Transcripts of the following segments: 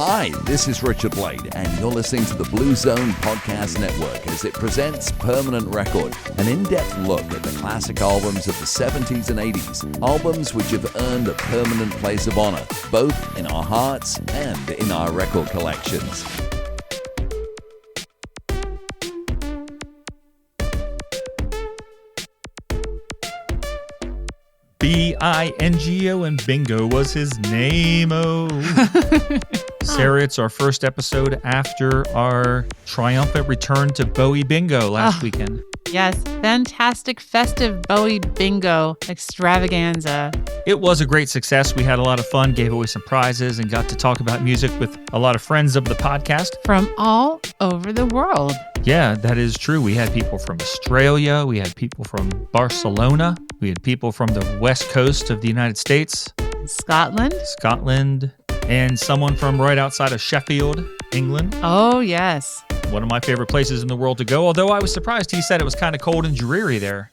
Hi, this is Richard Blade, and you're listening to the Blue Zone Podcast Network as it presents Permanent Record, an in-depth look at the classic albums of the 70s and 80s, albums which have earned a permanent place of honor, both in our hearts and in our record collections. B-I-N-G-O, and Bingo was his name-o. Sarah, it's our first episode after our triumphant return to Bowie Bingo last weekend. Yes, fantastic festive Bowie Bingo extravaganza. It was a great success. We had a lot of fun, gave away some prizes, and got to talk about music with a lot of friends of the podcast. From all over the world. Yeah, that is true. We had people from Australia. We had people from Barcelona. We had people from the west coast of the United States. Scotland. And someone from right outside of Sheffield, England. Oh, yes. One of my favorite places in the world to go, although I was surprised he said it was kind of cold and dreary there.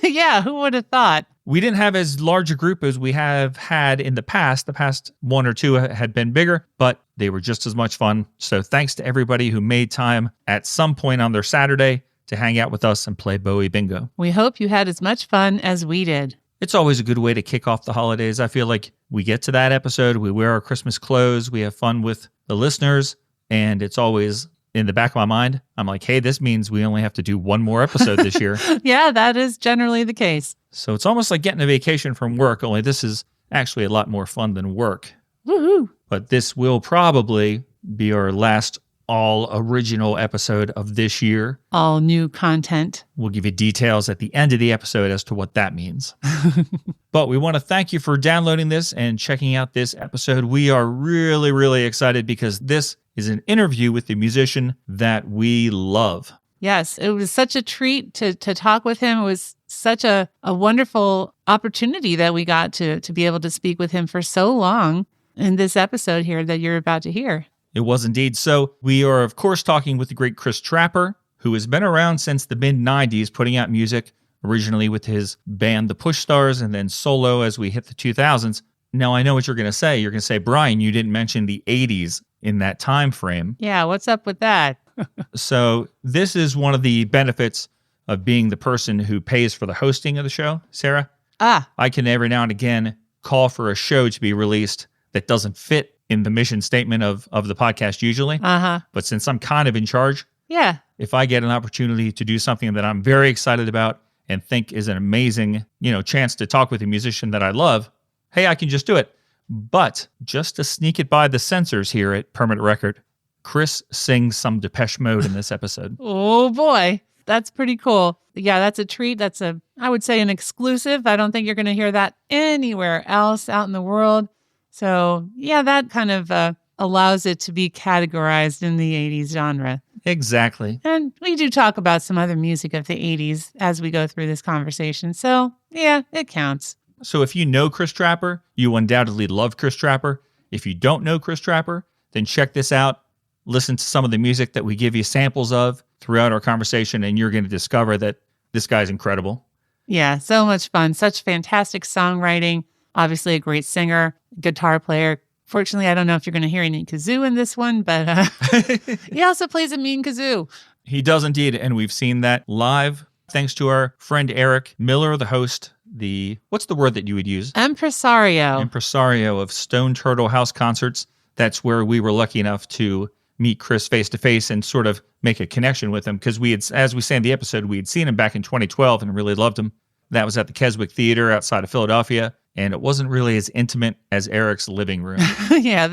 Yeah, who would have thought? We didn't have as large a group as we have had in the past. The past one or two had been bigger, but they were just as much fun. So thanks to everybody who made time at some point on their Saturday to hang out with us and play Bowie Bingo. We hope you had as much fun as we did. It's always a good way to kick off the holidays. I feel like we get to that episode, we wear our Christmas clothes, we have fun with the listeners, and it's always in the back of my mind, I'm like, hey, this means we only have to do one more episode this year. Yeah, that is generally the case. So it's almost like getting a vacation from work, only this is actually a lot more fun than work. Woohoo! But this will probably be our last all original episode of this year. All new content. We'll give you details at the end of the episode as to what that means. But we want to thank you for downloading this and checking out this episode. We are really, really excited because this is an interview with the musician that we love. Yes, it was such a treat to talk with him. It was such a wonderful opportunity that we got to be able to speak with him for so long in this episode here that you're about to hear. It was indeed. So we are, of course, talking with the great Chris Trapper, who has been around since the mid-90s, putting out music, originally with his band, The Push Stars, and then solo as we hit the 2000s. Now, I know what you're going to say. You're going to say, Brian, you didn't mention the 80s in that time frame. Yeah, what's up with that? So this is one of the benefits of being the person who pays for the hosting of the show, Sarah. I can every now and again call for a show to be released that doesn't fit in the mission statement of the podcast usually. But since I'm kind of in charge, if I get an opportunity to do something that I'm very excited about and think is an amazing, chance to talk with a musician that I love, hey, I can just do it. But just to sneak it by the censors here at Permanent Record, Chris sings some Depeche Mode in this episode. Oh boy, that's pretty cool. Yeah, that's a treat. That's I would say an exclusive. I don't think you're going to hear that anywhere else out in the world. So yeah, that kind of allows it to be categorized in the 80s genre. Exactly. And we do talk about some other music of the 80s as we go through this conversation. So yeah, it counts. So if you know Chris Trapper, you undoubtedly love Chris Trapper. If you don't know Chris Trapper, then check this out. Listen to some of the music that we give you samples of throughout our conversation, and you're going to discover that this guy's incredible. Yeah, so much fun. Such fantastic songwriting. Obviously a great singer, guitar player. Fortunately, I don't know if you're going to hear any kazoo in this one, but he also plays a mean kazoo. He does indeed, and we've seen that live thanks to our friend Eric Miller, the host, what's the word that you would use? Impresario of Stone Turtle House Concerts. That's where we were lucky enough to meet Chris face to face and sort of make a connection with him because we had, as we say in the episode, we had seen him back in 2012 and really loved him. That was at the Keswick Theater outside of Philadelphia, and it wasn't really as intimate as Eric's living room.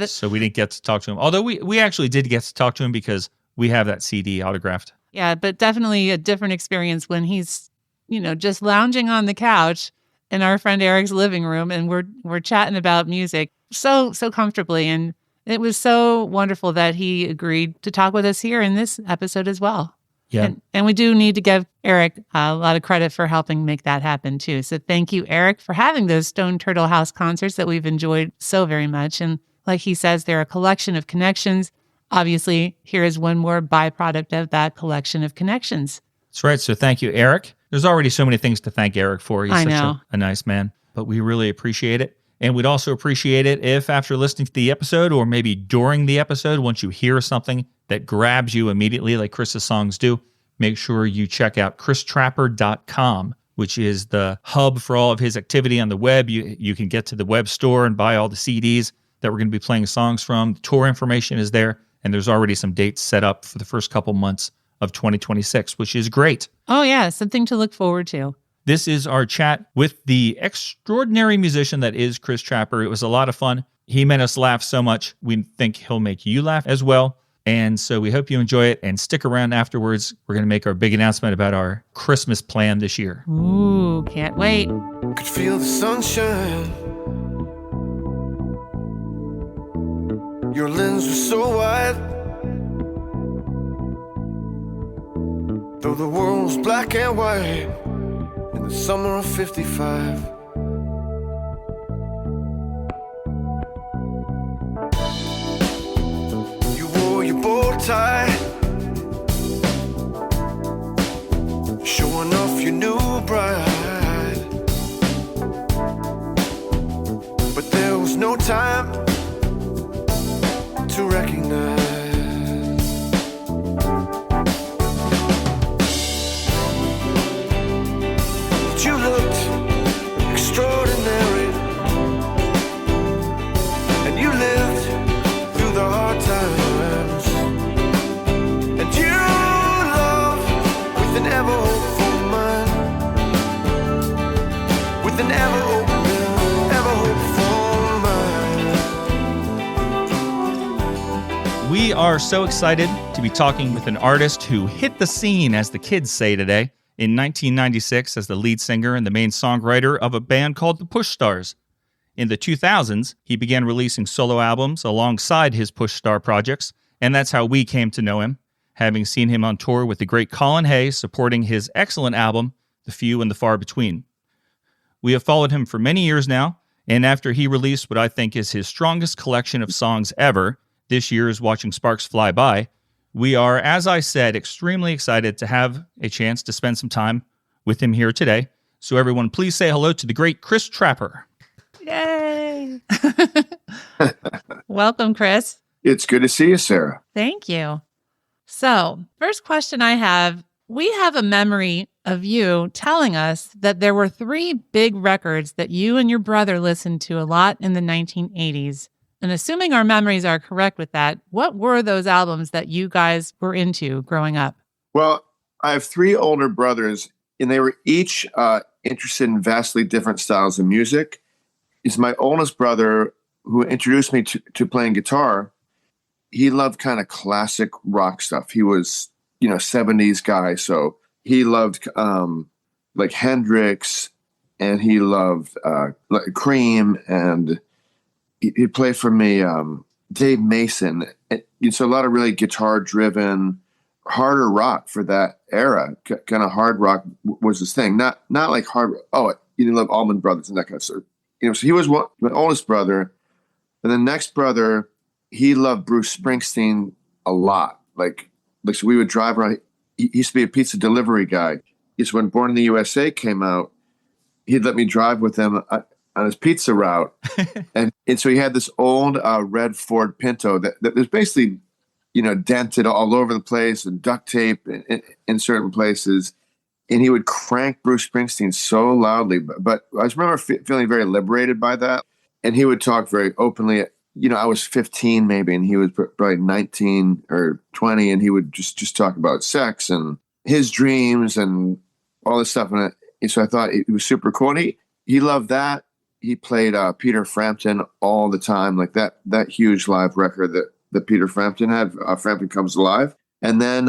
So we didn't get to talk to him. Although we actually did get to talk to him because we have that CD autographed. Yeah, but definitely a different experience when he's, just lounging on the couch in our friend Eric's living room and we're chatting about music so comfortably. And it was so wonderful that he agreed to talk with us here in this episode as well. Yeah. And we do need to give Eric a lot of credit for helping make that happen too. So thank you, Eric, for having those Stone Turtle House concerts that we've enjoyed so very much. And like he says, they're a collection of connections. Obviously, here is one more byproduct of that collection of connections. That's right. So thank you, Eric. There's already so many things to thank Eric for. He's I such know. a nice man, but we really appreciate it. And we'd also appreciate it if after listening to the episode, or maybe during the episode, once you hear something that grabs you immediately like Chris's songs do, make sure you check out christrapper.com, which is the hub for all of his activity on the web. You can get to the web store and buy all the CDs that we're going to be playing songs from. The tour information is there, and there's already some dates set up for the first couple months of 2026, which is great. Oh, yeah, something to look forward to. This is our chat with the extraordinary musician that is Chris Trapper. It was a lot of fun. He made us laugh so much. We think he'll make you laugh as well. And so we hope you enjoy it and stick around afterwards. We're going to make our big announcement about our Christmas plan this year. Ooh, can't wait. Could feel the sunshine. Your lens was so wide. Though the world was black and white in the summer of 55. You wore your bow tie, showing off your new bride. But there was no time to recognize. You looked extraordinary, and you lived through the hard times, and you love with an ever hopeful mind, with an ever hopeful mind. We are so excited to be talking with an artist who hit the scene, as the kids say today, in 1996 as the lead singer and the main songwriter of a band called the Push Stars. In the 2000s, he began releasing solo albums alongside his Push Star projects, and that's how we came to know him, having seen him on tour with the great Colin supporting his excellent album, The Few and the Far Between. We have followed him for many years now, and after he released what I think is his strongest collection of songs ever, this year's Watching Sparks Fly By, we are, as I said, extremely excited to have a chance to spend some time with him here today. So everyone, please say hello to the great Chris Trapper. Yay! Welcome, Chris. It's good to see you, Sarah. Thank you. So, first question I have, we have a memory of you telling us that there were 3 big records that you and your brother listened to a lot in the 1980s. And assuming our memories are correct with that, what were those albums that you guys were into growing up? Well, I have 3 older brothers, and they were each interested in vastly different styles of music. It's my oldest brother who introduced me to playing guitar. He loved kind of classic rock stuff. He was, 70s guy. So he loved like Hendrix, and he loved like Cream, and he played for me Dave Mason. So a lot of really guitar-driven, harder rock for that era. Kind of hard rock was his thing. Not like hard. Oh, you love Allman Brothers and that kind of stuff. So he was my oldest brother, and the next brother, he loved Bruce Springsteen a lot. Like so we would drive around. He used to be a pizza delivery guy. It's when Born in the USA came out. He'd let me drive with him on his pizza route. and so he had this old red Ford Pinto that was basically, dented all over the place and duct tape in certain places. And he would crank Bruce Springsteen so loudly. But I just remember feeling very liberated by that. And he would talk very openly. I was 15 maybe, and he was probably 19 or 20, and he would just talk about sex and his dreams and all this stuff. And so I thought it was super cool. And he loved that. He played Peter Frampton all the time, like that huge live record that Peter Frampton had, Frampton Comes Alive. And then,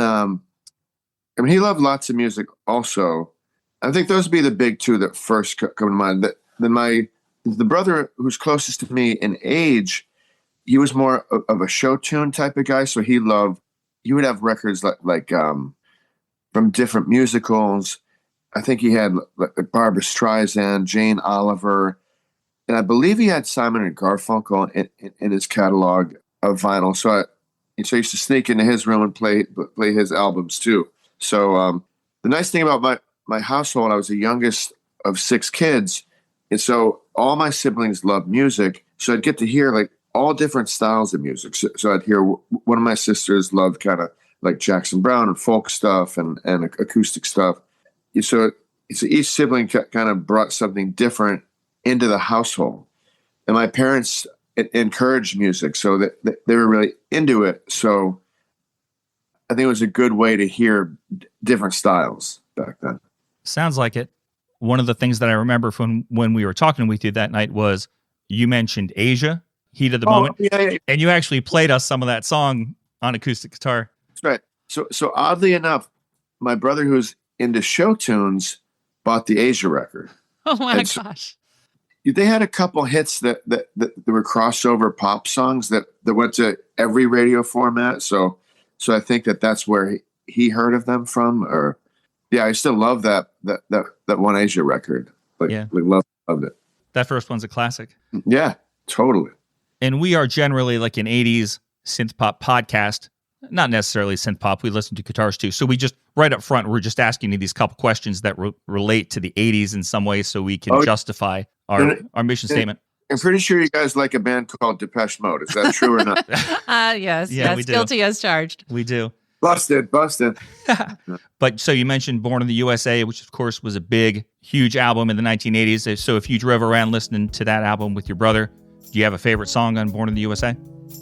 he loved lots of music also. I think those would be the big 2 that first come to mind. Then the brother who's closest to me in age, he was more of a show tune type of guy. So he would have records like from different musicals. I think he had like Barbra Streisand, Jane Oliver, and I believe he had Simon and Garfunkel in his catalog of vinyl. So I used to sneak into his room and play his albums too. So the nice thing about my household, I was the youngest of 6 kids. And so all my siblings loved music. So I'd get to hear like all different styles of music. So I'd hear one of my sisters loved kind of like Jackson Brown and folk stuff and acoustic stuff. So each sibling kind of brought something different into the household. And my parents encouraged music, so that they were really into it. So I think it was a good way to hear different styles back then. Sounds like it. One of the things that I remember from when we were talking with you that night was you mentioned Asia, Heat of the Moment. Yeah. And you actually played us some of that song on acoustic guitar. That's right. So oddly enough, my brother who's into show tunes bought the Asia record. Oh my gosh. They had a couple hits that were crossover pop songs that went to every radio format. So I think that's where he heard of them from. Or yeah, I still love that one Asia record. Loved it. That first one's a classic. Yeah, totally. And we are generally like an 80s synth pop podcast. Not necessarily synth pop. We listen to guitars too. So we just, right up front, we're just asking you these couple questions that relate to the 80s in some way so we can justify our mission statement. I'm pretty sure you guys like a band called Depeche Mode. Is that true or not? Yes. Yeah, yes. Guilty as charged. We do. Busted. But so you mentioned Born in the USA, which of course was a big, huge album in the 1980s. So if you drove around listening to that album with your brother, do you have a favorite song on Born in the USA?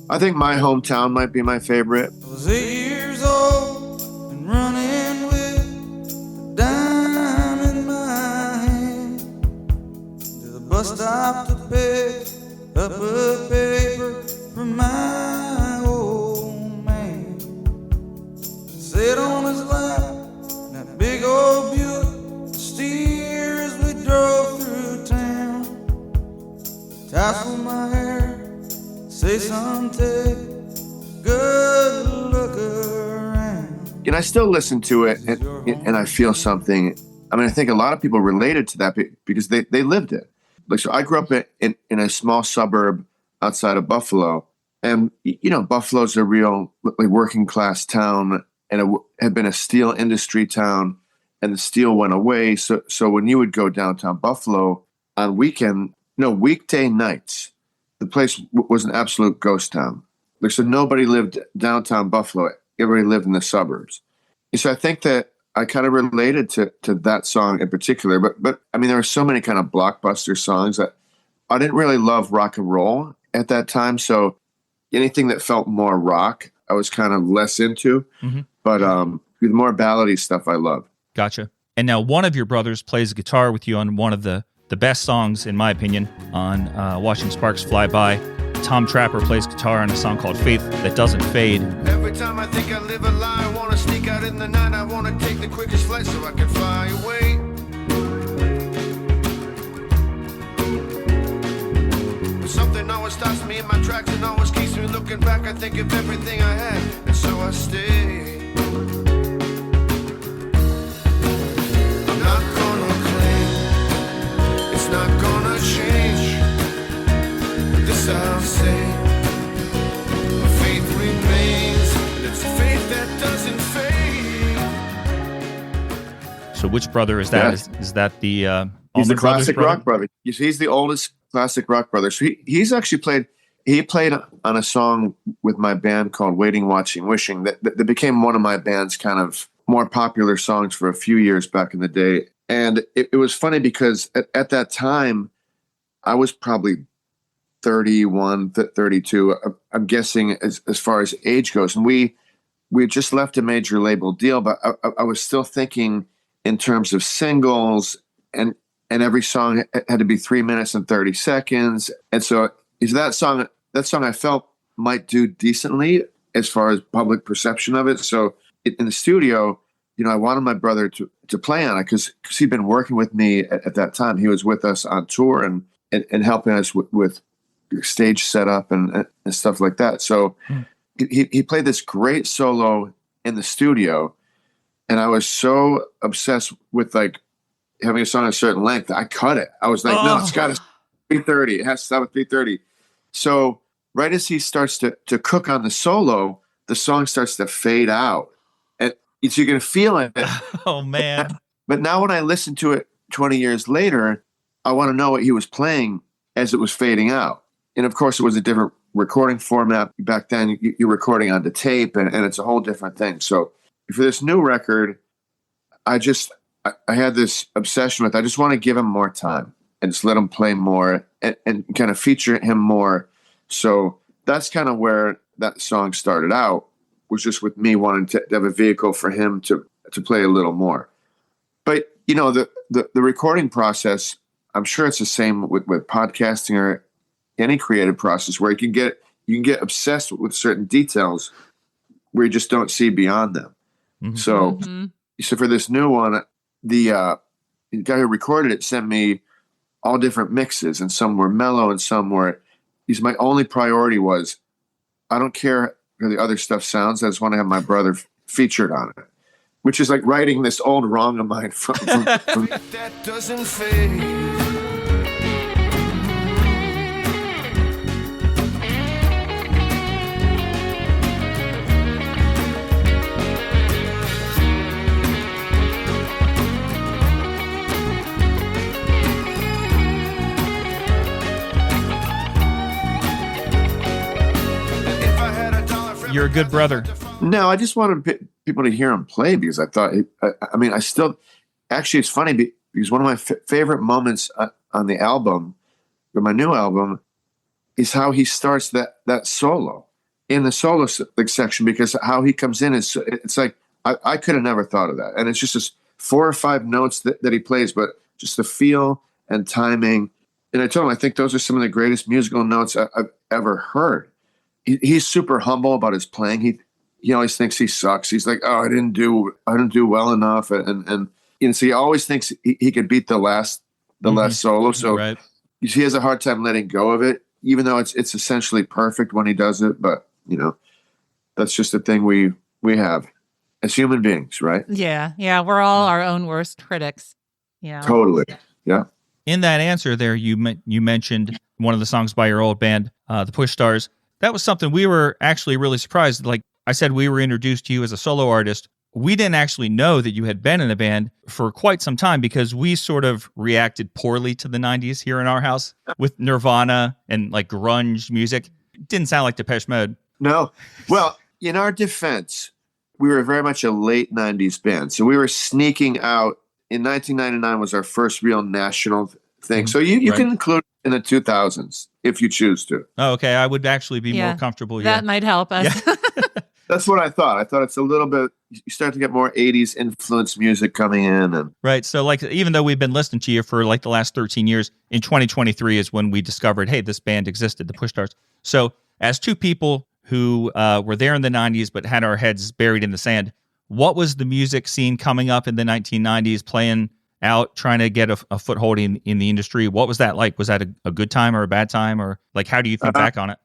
I think My Hometown might be my favorite. I was 8 years old and running with a dime in my hand to the bus stop to pick up a paper from my old man. Sit on his lap in that big old Buick, steer as we drove through town. Tassel my hair, say something, good look around. And I still listen to it and I feel something. I mean, I think a lot of people related to that because they lived it. Like, so I grew up in a small suburb outside of Buffalo. And, Buffalo's a real working class town, and it had been a steel industry town, and the steel went away. So when you would go downtown Buffalo on weekday nights, the place was an absolute ghost town. So nobody lived downtown Buffalo. Everybody lived in the suburbs. So I think that I kind of related to that song in particular. But I mean, there were so many kind of blockbuster songs that I didn't really love rock and roll at that time. So anything that felt more rock, I was kind of less into. Mm-hmm. But the more ballady stuff I love. Gotcha. And now one of your brothers plays guitar with you on one of the best songs, in my opinion, on Watching Sparks Fly By. Tom Trapper plays guitar on a song called Faith That Doesn't Fade. Every time I think I live a lie, I want to sneak out in the night. I want to take the quickest flight so I can fly away. But something always stops me in my tracks and always keeps me looking back. I think of everything I had, and so I stay. I'm not gonna claim it's not gonna change. This I'll say, faith remains, and it's a faith that doesn't fade. So which brother is that? Yeah. Is that the he's the classic rock brother. He's the oldest classic rock brother. So he's actually played on a song with my band called Waiting, Watching, Wishing that became one of my band's kind of more popular songs for a few years back in the day. And it was funny because at that time, I was probably 31, 32, I'm guessing as far as age goes. And we had just left a major label deal, but I was still thinking in terms of singles, and every song had to be 3 minutes and 30 seconds. And so that song I felt might do decently as far as public perception of it. So in the studio, I wanted my brother to play on it because he'd been working with me at that time. He was with us on tour and helping us with stage setup and stuff like that. So he played this great solo in the studio, and I was so obsessed with having a song a certain length. I cut it. I was like, no, it's got to 3:30. It has to stop at 3:30. So right as he starts to cook on the solo, the song starts to fade out, and so you can feel it. Oh man! But now when I listen to it 20 years later, I want to know what he was playing as it was fading out. And of course, it was a different recording format. Back then, you're recording onto tape, and it's a whole different thing. So for this new record, I had this obsession with, I just want to give him more time and just let him play more and kind of feature him more. So that's kind of where that song started out, was just with me wanting to have a vehicle for him to play a little more. But, the recording process, I'm sure it's the same with podcasting or any creative process, where you can get obsessed with certain details where you just don't see beyond them. Mm-hmm. So for this new one, the guy who recorded it sent me all different mixes, and some were mellow and some were. My only priority was, I don't care how the other stuff sounds. I just want to have my brother featured on it, which is like writing this old wrong of mine from that doesn't fade. You're a good brother. No, I just wanted people to hear him play, because I thought, actually, it's funny because one of my favorite moments on the album, or my new album, is how he starts that solo in the solo section, because how he comes in it's like, I could have never thought of that. And it's just this 4 or 5 notes that he plays, but just the feel and timing. And I told him, I think those are some of the greatest musical notes I've ever heard. He's super humble about his playing. He always thinks he sucks. He's like, oh, I didn't do well enough, and so he always thinks he could beat the last solo. So right. He has a hard time letting go of it, even though it's essentially perfect when he does it. But that's just the thing we have as human beings, right? Yeah, we're all our own worst critics. Yeah, totally. Yeah. In that answer there, you mentioned one of the songs by your old band, the Push Stars. That was something we were actually really surprised. Like I said, we were introduced to you as a solo artist. We didn't actually know that you had been in a band for quite some time, because we sort of reacted poorly to the 90s here in our house with Nirvana and like grunge music. It didn't sound like Depeche Mode. No. Well, in our defense, we were very much a late 90s band. So we were sneaking out. In 1999 was our first real national thing. So you right. can include in the 2000s if you choose to. Oh, okay. I would actually be more comfortable. That might help us. Yeah. That's what I thought. I thought it's a little bit, you start to get more 80s influenced music coming in. Right. So like, even though we've been listening to you for like the last 13 years, in 2023 is when we discovered, hey, this band existed, the Push Stars. So as two people who were there in the 90s but had our heads buried in the sand, what was the music scene coming up in the 1990s, playing out, trying to get a foothold in the industry? What was that like? Was that a good time or a bad time? Or like, how do you think back on it?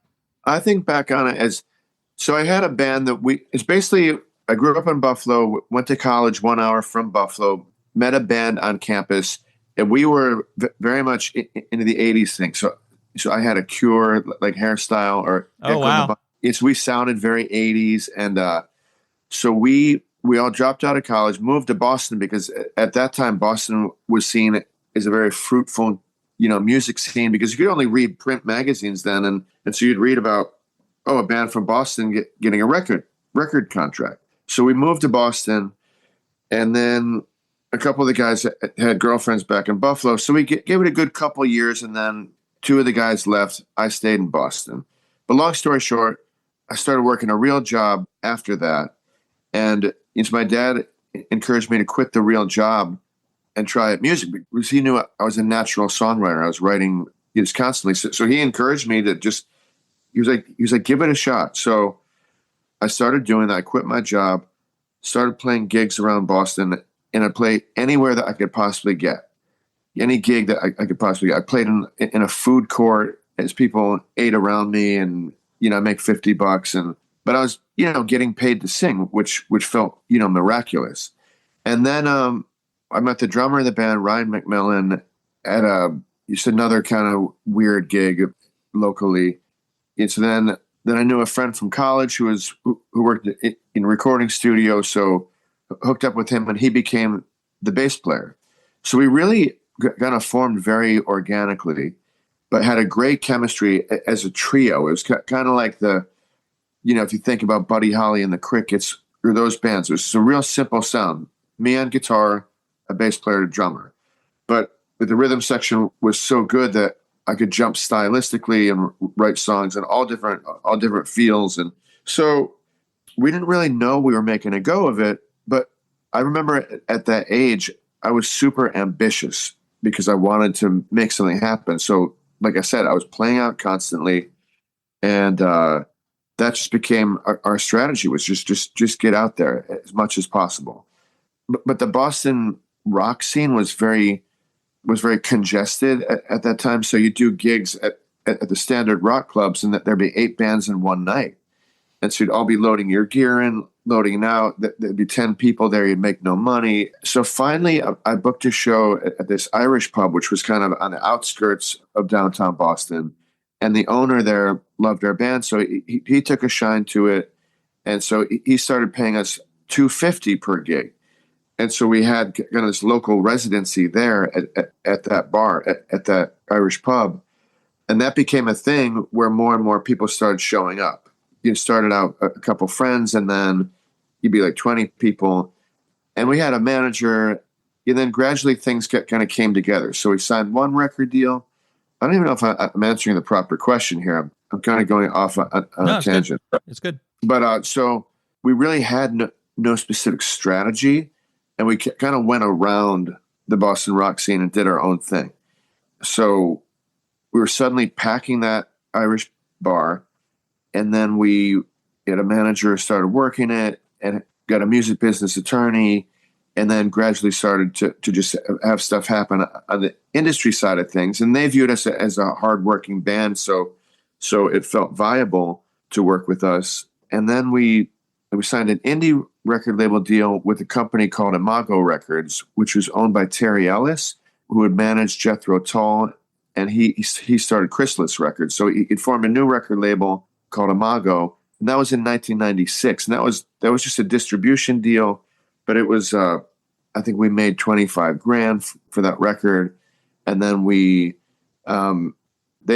I think back on it as, so I had a band that it's basically, I grew up in Buffalo, went to college 1 hour from Buffalo, met a band on campus, and we were very much into the 80s thing. So I had a Cure like hairstyle, or oh wow, we sounded very 80s, and so we all dropped out of college, moved to Boston, because at that time Boston was seen as a very fruitful, music scene, because you could only read print magazines then, and so you'd read about a band from Boston getting a record contract. So we moved to Boston, and then a couple of the guys had girlfriends back in Buffalo. So we gave it a good couple of years, and then 2 of the guys left. I stayed in Boston. But long story short, I started working a real job after that. And my dad encouraged me to quit the real job and try music, because he knew I was a natural songwriter. I was writing just constantly. So he encouraged me to just, he was like, give it a shot. So I started doing that. I quit my job, started playing gigs around Boston, and I played anywhere that I could possibly get. Any gig that I could possibly get. I played in a food court as people ate around me, and, I make $50, but I was, getting paid to sing, which felt, miraculous. And then I met the drummer of the band, Ryan McMillan, at just another kind of weird gig locally. And so then I knew a friend from college who worked in recording studios, so hooked up with him, and he became the bass player. So we really kind of formed very organically, but had a great chemistry as a trio. It was kind of like if you think about Buddy Holly and the Crickets or those bands, it was a real simple sound. Me on guitar, a bass player, a drummer. But the rhythm section was so good that I could jump stylistically and write songs in all different feels. And so we didn't really know we were making a go of it. But I remember at that age, I was super ambitious because I wanted to make something happen. So like I said, I was playing out constantly. And that just became our strategy, was just get out there as much as possible. But the Boston rock scene was very congested at that time. So you do gigs at the standard rock clubs, and that there'd be 8 bands in one night. And so you'd all be loading your gear in, loading out. There'd be 10 people there. You'd make no money. So finally, I booked a show at this Irish pub, which was kind of on the outskirts of downtown Boston. And the owner there loved our band, so he took a shine to it. And so he started paying us $250 per gig. And so we had kind of this local residency there at that bar, at that Irish pub. And that became a thing where more and more people started showing up. You started out a couple friends, and then you'd be like 20 people. And we had a manager, and then gradually things kind of came together. So we signed one record deal. I don't even know if I'm answering the proper question here. I'm kind of going off on a tangent. It's good. But so we really had no specific strategy. And we kind of went around the Boston rock scene and did our own thing. So we were suddenly packing that Irish bar. And then we had a manager, started working it, and got a music business attorney. And then gradually started to just have stuff happen on the industry side of things. And they viewed us as a hardworking band. So it felt viable to work with us. And then we signed an indie record label deal with a company called Imago Records, which was owned by Terry Ellis, who had managed Jethro Tull, and he started Chrysalis Records. So he'd formed a new record label called Imago, and that was in 1996. And that was just a distribution deal, but it was I think we made $25,000 for that record, and then they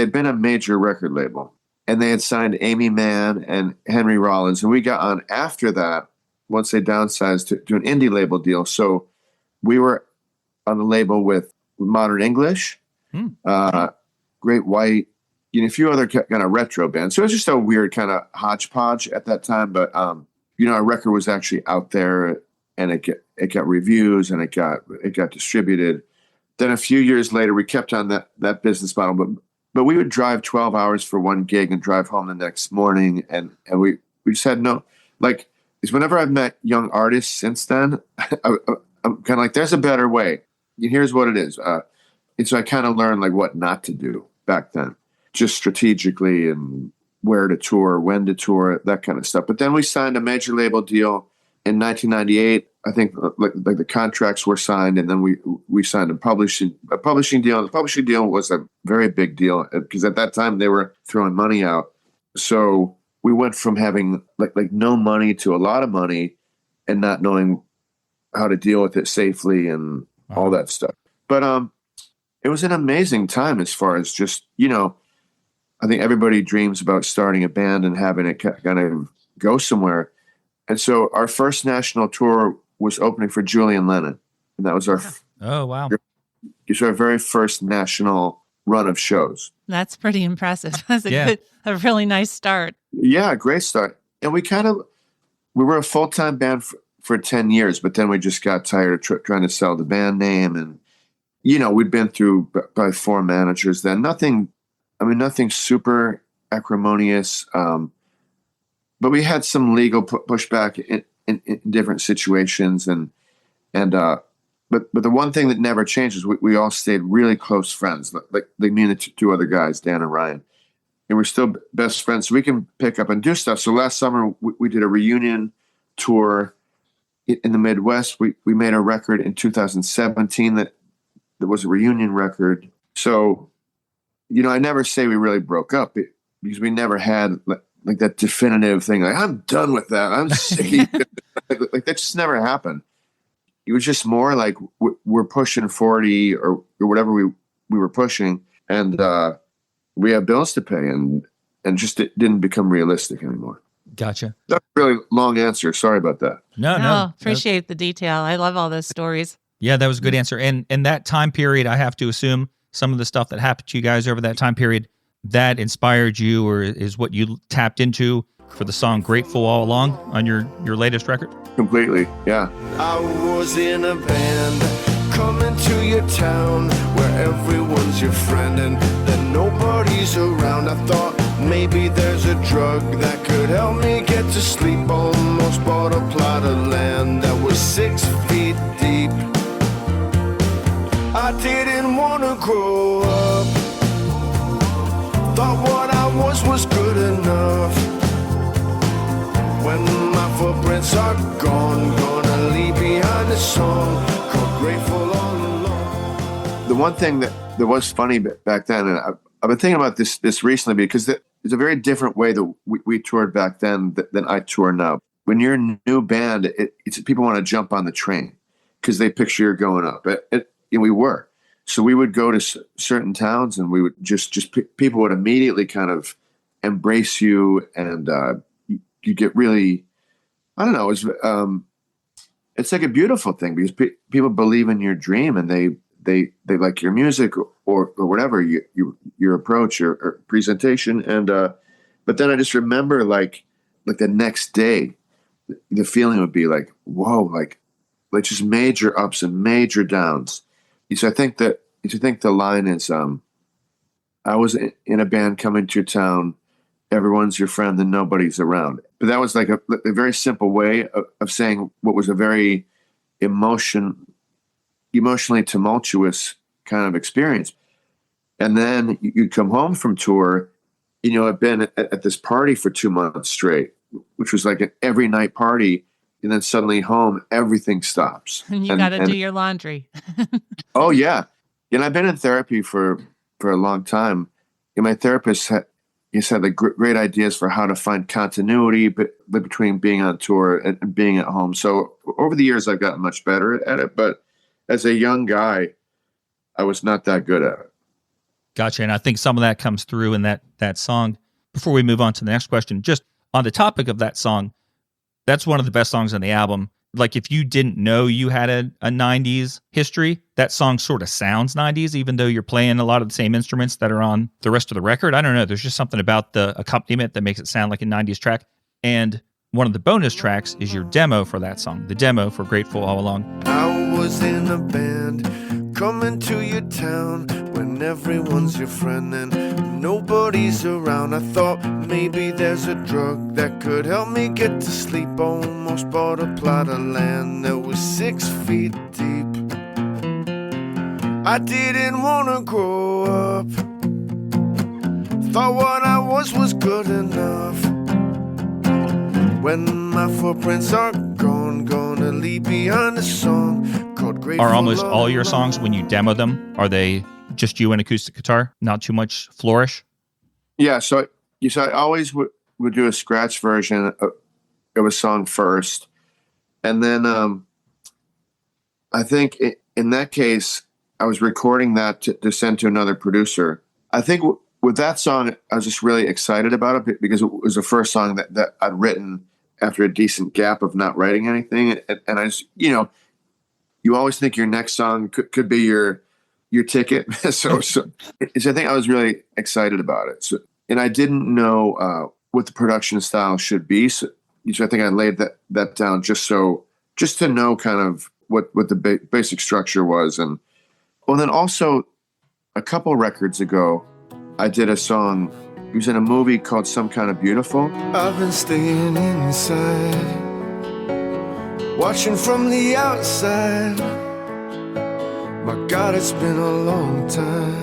had been a major record label. And they had signed Amy Mann and Henry Rollins. And we got on after that, once they downsized to an indie label deal. So we were on the label with Modern English, Great White, a few other kind of retro bands. So it was just a weird kind of hodgepodge at that time. But, our record was actually out there, and it got reviews, and it got distributed. Then a few years later, we kept on that business model, but we would drive 12 hours for one gig and drive home the next morning. And we just had whenever I've met young artists since then, I'm kind of like, there's a better way. Here's what it is. And so I kind of learned what not to do back then, just strategically, and where to tour, when to tour, that kind of stuff. But then we signed a major label deal in 1998. I think like the contracts were signed, and then we signed a publishing deal. The publishing deal was a very big deal because at that time they were throwing money out. So we went from having like no money to a lot of money, and not knowing how to deal with it safely and all that stuff. But it was an amazing time as far as just I think everybody dreams about starting a band and having it kind of go somewhere. And so our first national tour was opening for Julian Lennon. And that was our very first national run of shows. That's pretty impressive. That's a really nice start. Yeah, great start. And we were a full-time band for 10 years, but then we just got tired of trying to sell the band name. And, we'd been through probably 4 managers then. Nothing super acrimonious. But we had some legal pushback in different situations, but the one thing that never changed is we all stayed really close friends, like me and the 2 other guys, Dan and Ryan, and we're still best friends. So we can pick up and do stuff. So last summer we did a reunion tour in the Midwest. We made a record in 2017 that was a reunion record. So I never say we really broke up because we never had like that definitive thing, I'm done with that, I'm sick. Like that just never happened. it was just more like we're pushing 40 or whatever we were pushing, and we have bills to pay, and just it didn't become realistic anymore. Gotcha. That's a really long answer. Sorry about that. No. Appreciate the detail. I love all those stories. Yeah, that was a good answer. And in that time period, I have to assume some of the stuff that happened to you guys over that time period, that inspired you or is what you tapped into for the song Grateful All Along on your latest record? Completely, yeah. I was in a band coming to your town where everyone's your friend and then nobody's around. I thought maybe there's a drug that could help me get to sleep. Almost bought a plot of land that was 6 feet deep. I didn't want to grow up. Thought what I was good enough. When my footprints are gone, gonna leave behind a song called Grateful All Along. The one thing that was funny back then, and I've been thinking about this recently, because it's a very different way that we toured back then than I tour now. When you're a new band, it's people want to jump on the train because they picture you're going up. And we were. So we would go to certain towns, and we would just people would immediately kind of embrace you, and you get really, I don't know, it's like a beautiful thing because people believe in your dream, and they like your music or whatever your approach or presentation. And but then I just remember like the next day, the feeling would be like, whoa, like just major ups and major downs. So I think the line is, I was in a band coming to your town, everyone's your friend and nobody's around. But that was like a very simple way of saying what was a very emotionally tumultuous kind of experience. And then you'd come home from tour, I'd been at this party for 2 months straight, which was like an every night party. And then suddenly home, everything stops. And you got to do your laundry. Oh, yeah. And I've been in therapy for a long time. And my therapist had like great ideas for how to find continuity between being on tour and being at home. So over the years, I've gotten much better at it. But as a young guy, I was not that good at it. Gotcha. And I think some of that comes through in that song. Before we move on to the next question, just on the topic of that song, that's one of the best songs on the album. Like if you didn't know you had a 90s history, that song sort of sounds 90s, even though you're playing a lot of the same instruments that are on the rest of the record. I don't know. There's just something about the accompaniment that makes it sound like a 90s track. And one of the bonus tracks is your demo for that song, the demo for Grateful All Along. I was in a band coming to your town when everyone's your friend and nobody's around. I thought maybe there's a drug that could help me get to sleep. Almost bought a plot of land that was 6 feet deep. I didn't want to grow up. Thought what I was good enough. When my footprints are gone, gonna leave behind a song called Grateful. Are almost all your songs, when you demo them, are they just you and acoustic guitar? Not too much flourish? Yeah, so I always would do a scratch version of a song first. And then I think in that case, I was recording that to send to another producer. I think with that song, I was just really excited about it because it was the first song that I'd written after a decent gap of not writing anything. And I just, you always think your next song could be your ticket. so I think I was really excited about it. So, and I didn't know what the production style should be. So I think I laid that down just to know kind of what the basic structure was. And then also a couple records ago, I did a song. It was in a movie called Some Kind of Beautiful. I've been staying inside, watching from the outside. My God, it's been a long time,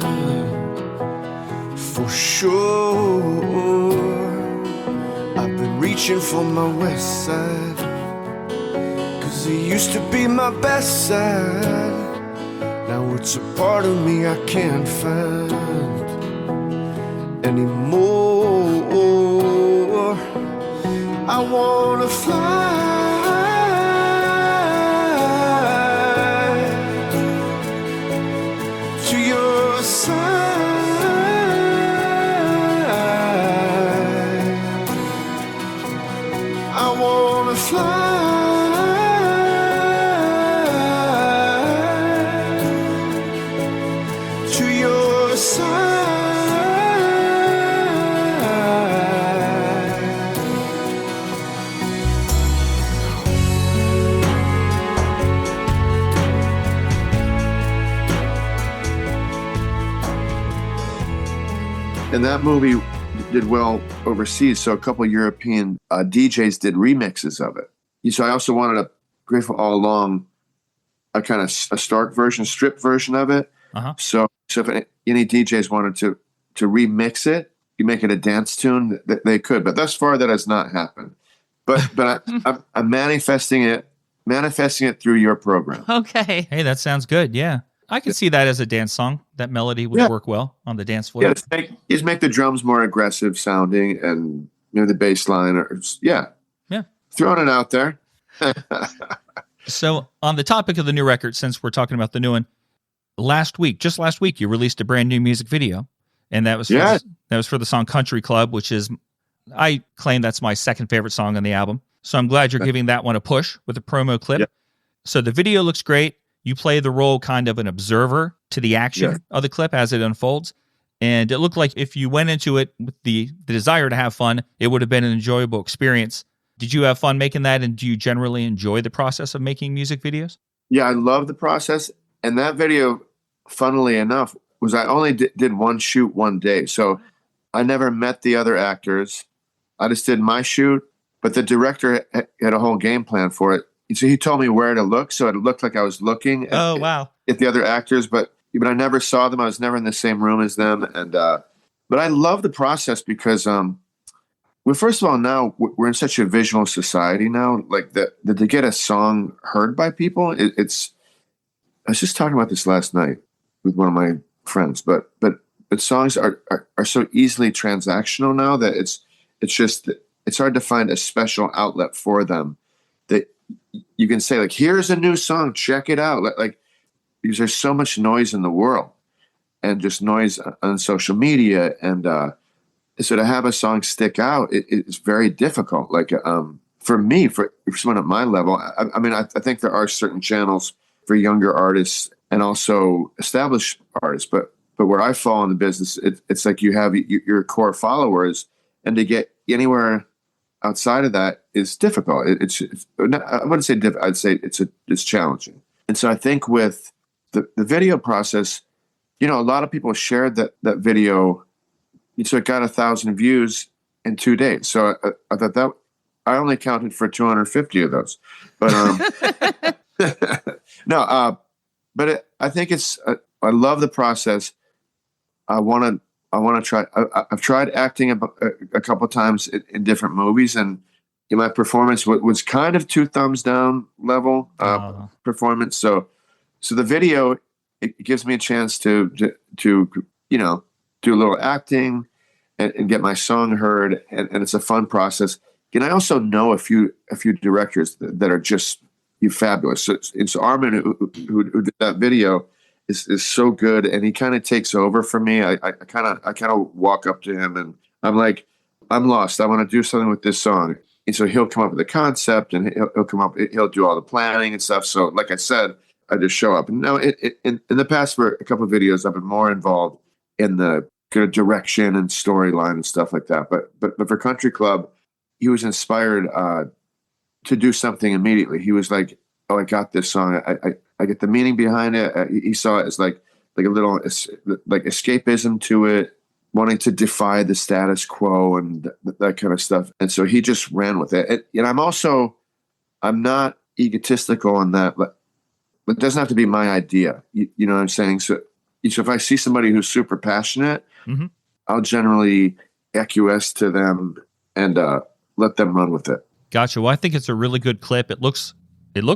for sure. I've been reaching for my west side, 'cause it used to be my best side. Now it's a part of me I can't find anymore. I wanna fly I wanna fly to your side. And that movie did well overseas, so a couple of European DJs did remixes of it. So I also wanted Grateful All Along, a kind of a stark version, stripped version of it. Uh-huh. So if any DJs wanted to remix it, you make it a dance tune, they could. But thus far, that has not happened. But I'm manifesting it through your program. Okay. Hey, that sounds good. Yeah. I could see that as a dance song. That melody would work well on the dance floor. Yeah, just make the drums more aggressive sounding and the bass line. Yeah. Throwing it out there. So on the topic of the new record, since we're talking about the new one, just last week, you released a brand new music video. And that was for the song Country Club, which is, I claim that's my second favorite song on the album. So I'm glad you're giving that one a push with a promo clip. Yeah. So the video looks great. You play the role kind of an observer to the action of the clip as it unfolds. And it looked like if you went into it with the desire to have fun, it would have been an enjoyable experience. Did you have fun making that? And do you generally enjoy the process of making music videos? Yeah, I love the process. And that video, funnily enough, was I only did one shoot one day. So I never met the other actors. I just did my shoot. But the director had a whole game plan for it. So he told me where to look, so it looked like I was looking at the other actors, but I never saw them. I was never in the same room as them, and but I love the process because, well, first of all, now we're in such a visual society now. Like that to get a song heard by people, it's. I was just talking about this last night with one of my friends, but songs are so easily transactional now that it's hard to find a special outlet for them that you can say, like, here's a new song, check it out. Like, because there's so much noise in the world and just noise on social media. And so to have a song stick out, it's very difficult. Like, for me, for someone at my level, I mean, I think there are certain channels for younger artists and also established artists, but where I fall in the business, it's like you have your core followers, and to get anywhere outside of that is difficult. It's I wouldn't say difficult. I'd say it's challenging. And so I think with the video process, a lot of people shared that video. So it got 1,000 views in 2 days. So I thought that I only counted for 250 of those. But no. But I think I love the process. I want to try. I've tried acting a couple of times in different movies, and my performance was kind of 2 thumbs down level performance. So the video, it gives me a chance to do a little acting and get my song heard, and it's a fun process. And I also know a few directors that are just fabulous. So it's Armin who did that video. Is so good, and he kind of takes over for me. I kind of walk up to him, and I'm like, I'm lost. I want to do something with this song. And so he'll come up with a concept, and he'll do all the planning and stuff. So, like I said, I just show up. And now, in the past, for a couple of videos, I've been more involved in the kind of direction and storyline and stuff like that. But for Country Club, he was inspired to do something immediately. He was like, "Oh, I got this song. I get the meaning behind it." He saw it as like a little like escapism to it, wanting to defy the status quo and that kind of stuff. And so he just ran with it. And I'm not egotistical on that. But it doesn't have to be my idea. You know what I'm saying? So if I see somebody who's super passionate, mm-hmm. I'll generally acquiesce to them and let them run with it. Gotcha. Well, I think it's a really good clip. It looks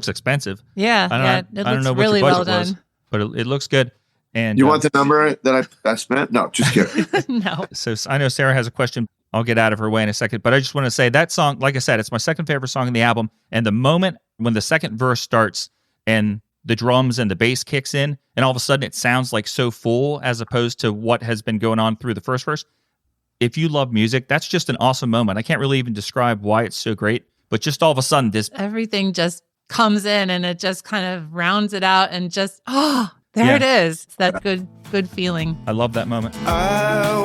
expensive. Yeah, I don't know really what well your budget was, done. but it looks good. And you want the number that I spent? No, just kidding. No. So I know Sarah has a question. I'll get out of her way in a second, but I just want to say that song, like I said, it's my second favorite song in the album. And the moment when the second verse starts and the drums and the bass kicks in, and all of a sudden it sounds like so full as opposed to what has been going on through the first verse. If you love music, that's just an awesome moment. I can't really even describe why it's so great, but just all of a sudden everything just comes in and it just kind of rounds it out and just, there it is. It's that good feeling. I love that moment. I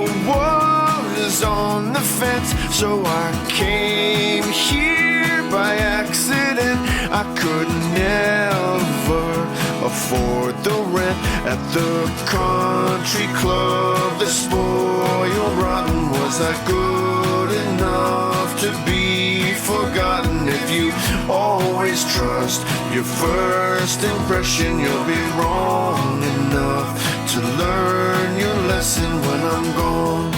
was on the fence, so I came here by accident. I could never afford the rent at the country club. The spoiled rotten, was that good enough to be forgotten? If you always trust your first impression, you'll be wrong enough to learn your lesson when I'm gone.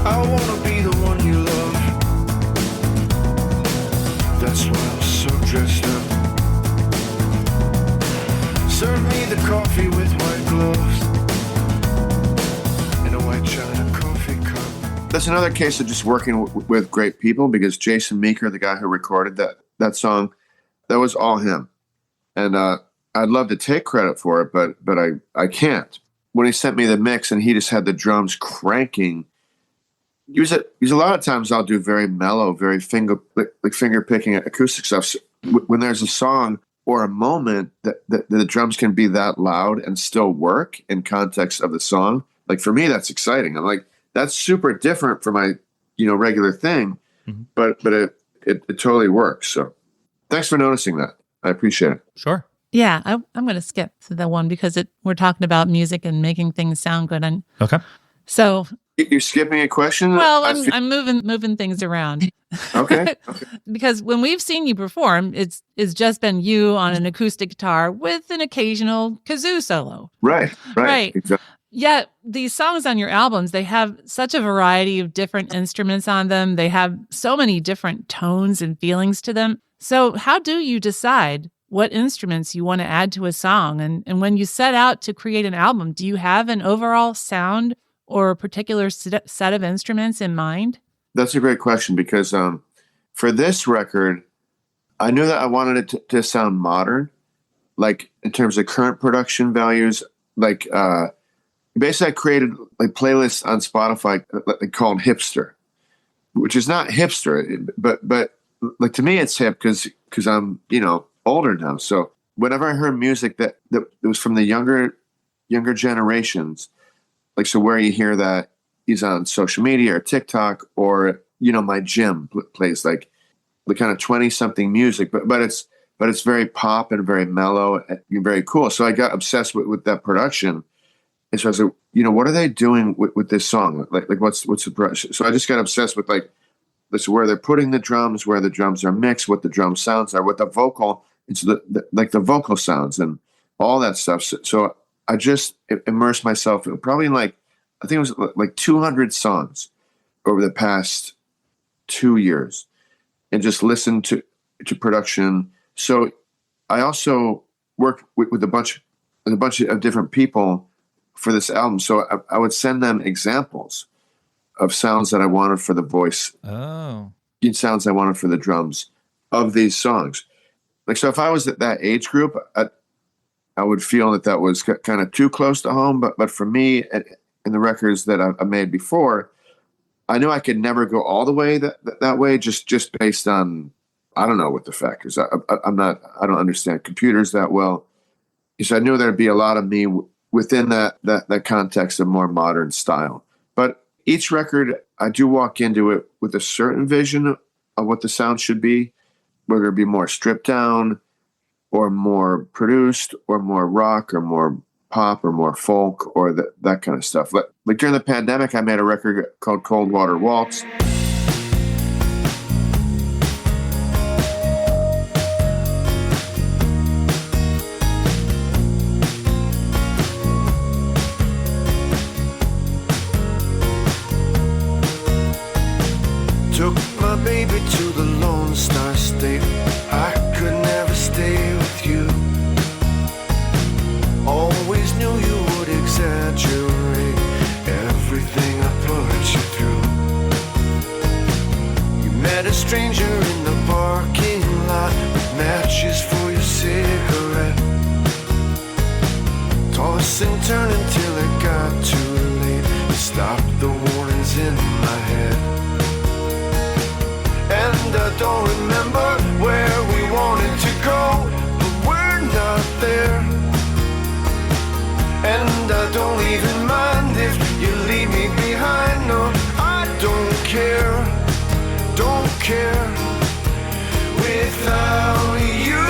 I wanna be the one you love. That's why I'm so dressed up. Serve me the coffee with white gloves in a white china coffee cup. That's another case of just working with great people, because Jason Meeker, the guy who recorded that song, that was all him. And I'd love to take credit for it, but I can't. When he sent me the mix and he just had the drums cranking, use a lot of times I'll do very mellow, very finger picking acoustic stuff. So when there's a song or a moment that the drums can be that loud and still work in context of the song, like for me, that's exciting. I'm like, that's super different from my regular thing, but it totally works. So thanks for noticing that. I appreciate it. Sure. Yeah, I'm going to skip to the one because we're talking about music and making things sound good. And Okay. so You're skipping a question? Well, I'm moving things around. Okay. Because when we've seen you perform, it's just been you on an acoustic guitar with an occasional kazoo solo. Right. Exactly. Yet these songs on your albums, they have such a variety of different instruments on them. They have so many different tones and feelings to them. So how do you decide what instruments you want to add to a song? And when you set out to create an album, do you have an overall sound or a particular set of instruments in mind? That's a great question, because for this record, I knew that I wanted it to sound modern, like in terms of current production values. Like basically, I created like playlists on Spotify called Hipster, which is not hipster, but like to me it's hip because I'm older now. So whenever I heard music that was from the younger generations, like, so where you hear that he's on social media or TikTok, or, my gym plays like the kind of 20-something music, but it's very pop and very mellow and very cool. So I got obsessed with that production. And so I was like, what are they doing with this song? Like what's the production? So I just got obsessed with this, where they're putting the drums, where the drums are mixed, what the drum sounds are, what the vocal, it's the vocal sounds and all that stuff. So I just immersed myself in probably I think it was like 200 songs over the past 2 years, and just listened to production. So I also worked with a bunch of different people for this album. So I would send them examples of sounds that I wanted for the voice. Oh. Sounds I wanted for the drums of these songs. Like, so if I was at that age group, I would feel that was kind of too close to home. But for me, in the records that I made before, I knew I could never go all the way that way, just based on, I don't know what the factors. I don't understand computers that well. So I knew there'd be a lot of me within that context of more modern style. But each record, I do walk into it with a certain vision of what the sound should be, whether it be more stripped down, or more produced, or more rock, or more pop, or more folk, or that kind of stuff. Like during the pandemic, I made a record called Cold Water Waltz. Took my baby to the Lone Star State. I could never stay with you. Always knew you would exaggerate everything I put you through. You met a stranger in the parking lot with matches for your cigarette, tossing turn until it got too late. You stopped the warnings in my head. And I don't remember where we wanted to go, but we're not there. And I don't even mind if you leave me behind. No, I don't care, don't care. Without you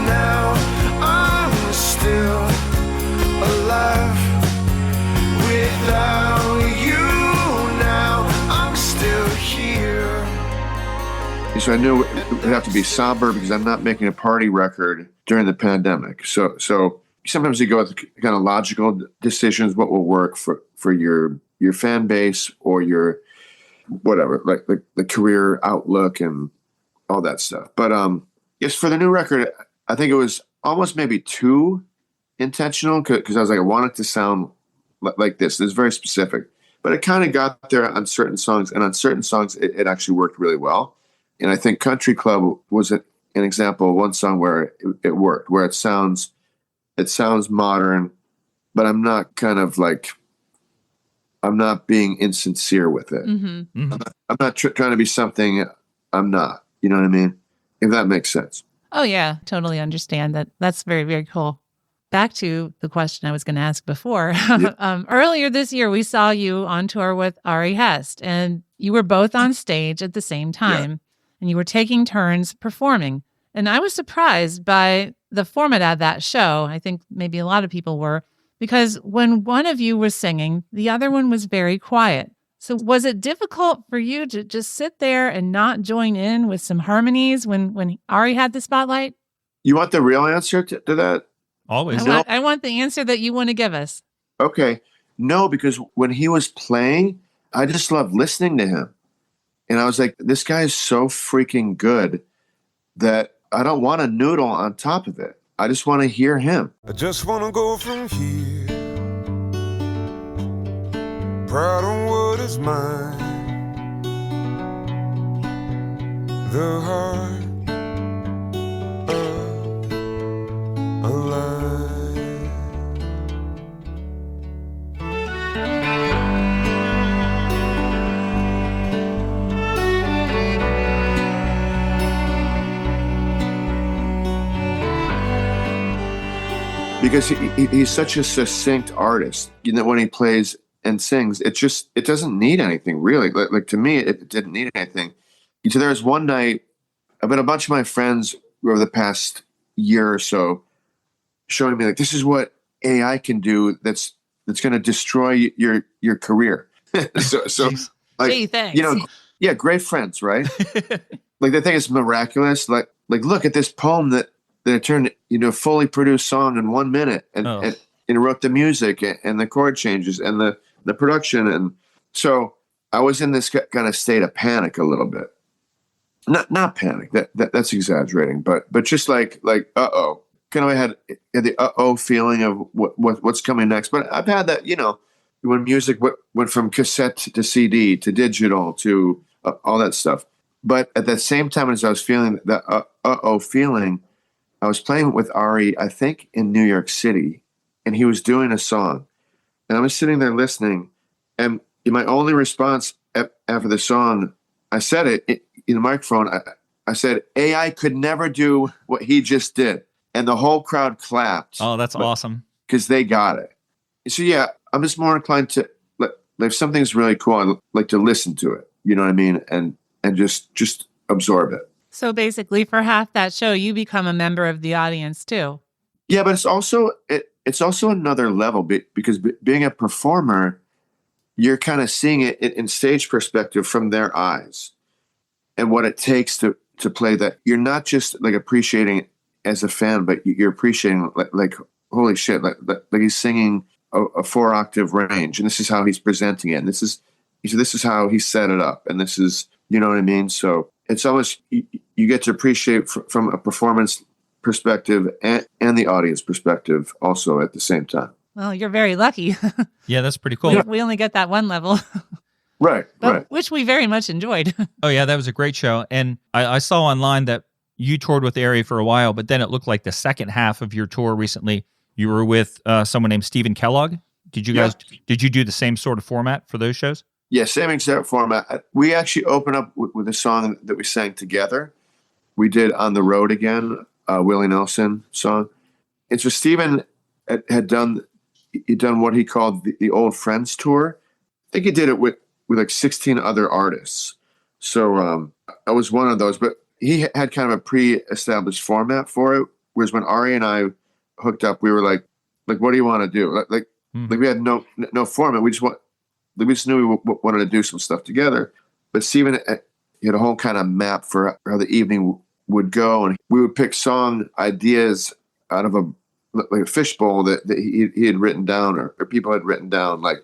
now, I'm still alive. Without you now, I'm still here. So I knew it would have to be somber because I'm not making a party record during the pandemic. So sometimes you go with kind of logical decisions, what will work for your fan base or your whatever, like the career outlook and all that stuff. But yes, for the new record, I think it was almost maybe too intentional because I was like, I want it to sound like this. It's very specific, but it kind of got there on certain songs, and on certain songs it actually worked really well. And I think Country Club was an example of one song where it worked, where it sounds modern, but I'm not I'm not being insincere with it. Mm-hmm. Mm-hmm. I'm not trying to be something I'm not. You know what I mean? If that makes sense. Oh, yeah. Totally understand that. That's very, very cool. Back to the question I was going to ask before. Yeah. Earlier this year, we saw you on tour with Ari Hest, and you were both on stage at the same time, and you were taking turns performing. And I was surprised by the format of that show. I think maybe a lot of people were, because when one of you was singing, the other one was very quiet. So was it difficult for you to just sit there and not join in with some harmonies when Ari had the spotlight? You want the real answer to that? Always. I want the answer that you want to give us. Okay. No, because when he was playing, I just loved listening to him. And I was like, this guy is so freaking good that I don't want a noodle on top of it. I just want to hear him. I just want to go from here, proud of what is mine, the heart of a lion. Because he's such a succinct artist. You know, when he plays and sings, it doesn't need anything really. Like to me, it didn't need anything. So there was one night, I've been a bunch of my friends over the past year or so showing me like, this is what AI can do that's going to destroy your career. so like, Gee, thanks. you know, yeah, great friends, right? Like they think it's miraculous. Like look at this poem that it turned, fully produced song in 1 minute and wrote the music and the chord changes and the production. And so I was in this kind of state of panic a little bit. Not panic. That's exaggerating, but just like uh-oh. Kind of I had the uh-oh feeling of what's coming next. But I've had that, when music went from cassette to CD to digital to all that stuff. But at the same time as I was feeling that uh-oh feeling, I was playing with Ari, I think in New York City, and he was doing a song. And I was sitting there listening, and my only response after the song, I said it in the microphone, I said, AI could never do what he just did. And the whole crowd clapped. Oh, that's awesome. Because they got it. So yeah, I'm just more inclined to, like if something's really cool, I like to listen to it. You know what I mean? And just absorb it. So basically, for half that show, you become a member of the audience too. Yeah, but it's also another level because being a performer, you're kind of seeing it in stage perspective from their eyes and what it takes to play that. You're not just like appreciating it as a fan, but you're appreciating like holy shit, like he's singing a 4-octave range, and this is how he's presenting it, and this is how he set it up, and this is, you know what I mean? So it's almost, you get to appreciate from a performance perspective and the audience perspective also at the same time. Well, you're very lucky. Yeah, that's pretty cool. We only get that one level. Right. Which we very much enjoyed. Oh, yeah, that was a great show. And I saw online that you toured with Ari for a while, but then it looked like the second half of your tour recently, You were with someone named Stephen Kellogg. Did you guys? Did you do the same sort of format for those shows? Yeah, same exact format. We actually opened up with a song that we sang together. We did "On the Road Again," Willie Nelson song. And so Stephen had done what he called the Old Friends tour. I think he did it with like 16 other artists. So I was one of those, but he had kind of a pre-established format for it. Whereas when Ari and I hooked up, we were like, what do you want to do? Like we had no format. We just knew we wanted to do some stuff together. But Stephen had a whole kind of map for how the evening would go, and we would pick song ideas out of a fishbowl that he had written down, or people had written down, like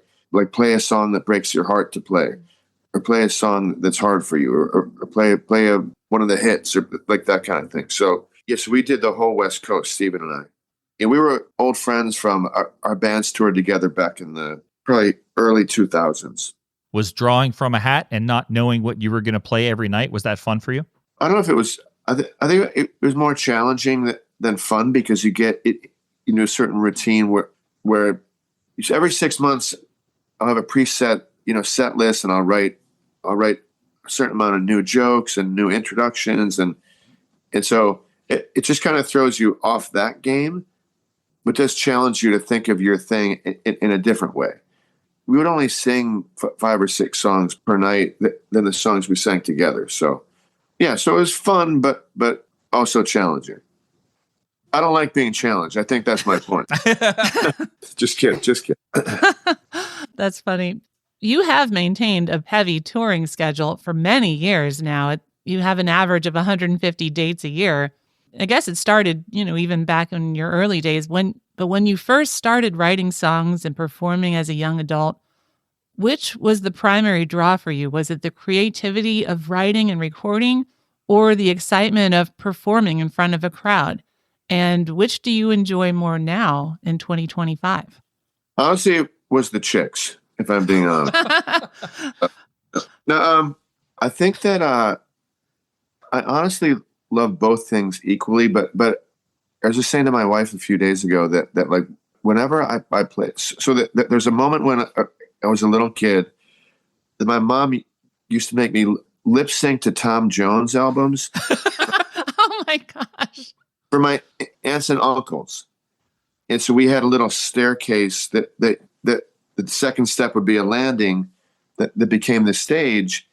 play a song that breaks your heart to play, or play a song that's hard for you, or play one of the hits, or like that kind of thing. So yes, we did the whole West Coast, Stephen and I. And we were old friends from our bands toured together back in the probably early 2000s. Was drawing from a hat and not knowing what you were going to play every night, was that fun for you? I don't know if it was, I think it was more challenging than fun, because you get it into a certain routine where every 6 months I'll have a preset, set list, and I'll write a certain amount of new jokes and new introductions. And so it just kind of throws you off that game, but does challenge you to think of your thing in a different way. We would only sing 5 or 6 songs per night than the songs we sang together. So yeah, so it was fun, but also challenging. I don't like being challenged. I think that's my point. Just kidding. That's funny. You have maintained a heavy touring schedule for many years now. You have an average of 150 dates a year. I guess it started, even back in your early days. But when you first started writing songs and performing as a young adult, which was the primary draw for you? Was it the creativity of writing and recording, or the excitement of performing in front of a crowd? And which do you enjoy more now in 2025? Honestly, it was the chicks, if I'm being honest. No, I think that I honestly love both things equally, but I was just saying to my wife a few days ago that like whenever I play, so that there's a moment when I was a little kid that my mom used to make me lip sync to Tom Jones albums. Oh my gosh. For my aunts and uncles. And so we had a little staircase that the second step would be a landing that became the stage.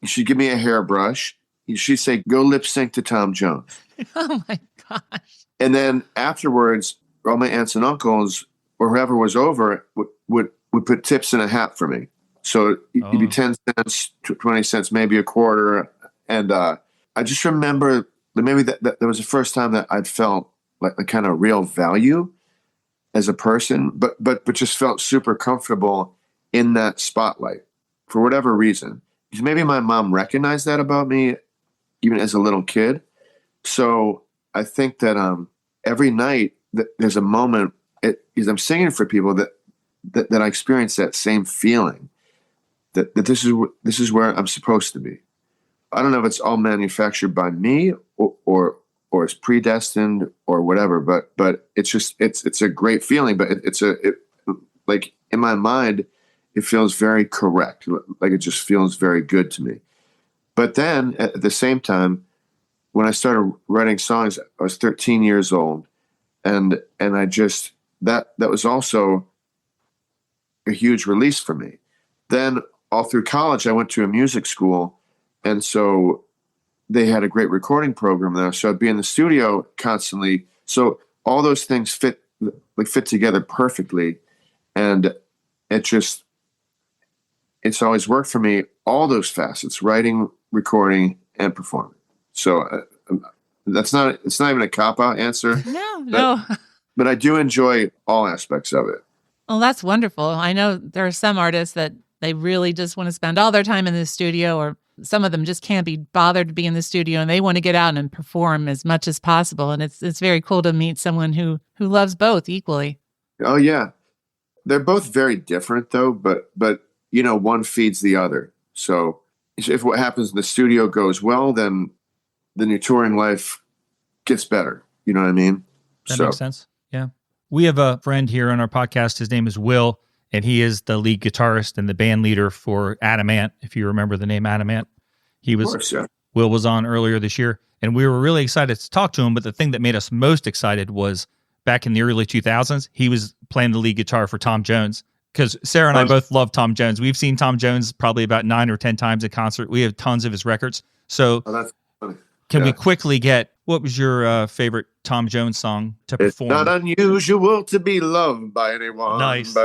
She'd give me a hairbrush. She'd say, go lip sync to Tom Jones. Oh my gosh. And then afterwards, all my aunts and uncles, or whoever was over, would put tips in a hat for me. So it'd be 10 cents, 20 cents, maybe a quarter. And I just remember maybe that was the first time that I'd felt like the kind of real value as a person, but just felt super comfortable in that spotlight for whatever reason. Because maybe my mom recognized that about me even as a little kid. So I think that every night that there's a moment, because I'm singing for people, that I experience that same feeling that this is where I'm supposed to be. I don't know if it's all manufactured by me or it's predestined or whatever, but it's a great feeling. But it like in my mind, it feels very correct. Like it just feels very good to me. But then at the same time, when I started writing songs, I was 13 years old, and I just that was also a huge release for me. Then all through college, I went to a music school. And so they had a great recording program there. So I'd be in the studio constantly. So all those things fit together perfectly. And it's always worked for me, all those facets, writing, recording, and performing. So it's not even a cop-out answer. No. But I do enjoy all aspects of it. Well, that's wonderful. I know there are some artists that they really just want to spend all their time in the studio, or some of them just can't be bothered to be in the studio and they want to get out and perform as much as possible. And it's very cool to meet someone who loves both equally. Oh yeah. They're both very different though, but one feeds the other. So if what happens in the studio goes well, then your touring life gets better. You know what I mean? That makes sense. Yeah. We have a friend here on our podcast. His name is Will, and he is the lead guitarist and the band leader for Adamant, if you remember the name Adamant. Will was on earlier this year, and we were really excited to talk to him, but the thing that made us most excited was back in the early 2000s, he was playing the lead guitar for Tom Jones, because Sarah and I both love Tom Jones. We've seen Tom Jones probably about 9 or 10 times at concert. We have tons of his records. So that's funny. Can we quickly get, what was your favorite Tom Jones song to perform? It's not unusual to be loved by anyone. Nice.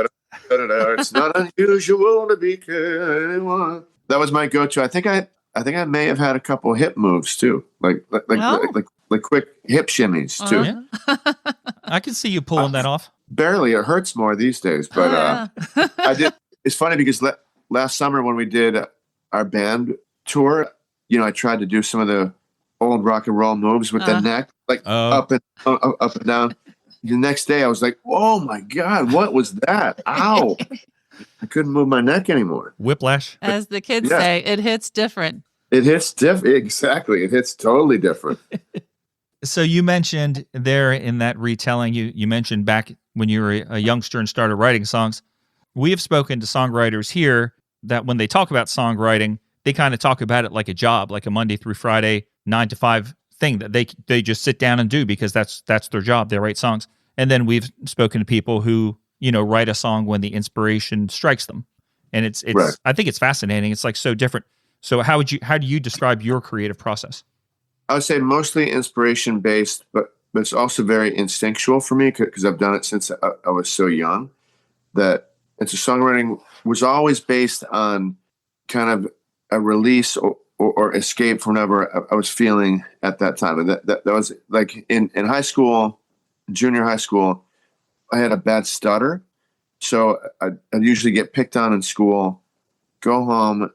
It's not unusual to be anyone. That was my go-to. I think I may have had a couple hip moves too, like quick hip shimmies too. Yeah. I can see you pulling that off. Barely. It hurts more these days, but I did. It's funny because last summer when we did our band tour, I tried to do some of the old rock and roll moves with the neck, like up and down. The next day I was like, oh my God, what was that? Ow. I couldn't move my neck anymore. Whiplash. As the kids say, it hits different. It hits different. Exactly. It hits totally different. So you mentioned there in that retelling, you mentioned back when you were a youngster and started writing songs. We have spoken to songwriters here that when they talk about songwriting, they kind of talk about it like a job, like a Monday through Friday, 9 to 5 thing that they just sit down and do because that's their job. They write songs. And then we've spoken to people who, write a song when the inspiration strikes them. And it's right. I think it's fascinating. It's like so different. So how do you describe your creative process? I would say mostly inspiration based, but it's also very instinctual for me because I've done it since I was so young. That it's songwriting was always based on kind of a release or escape from whatever I was feeling at that time. And that was like in high school, junior high school, I had a bad stutter. So I'd usually get picked on in school, go home,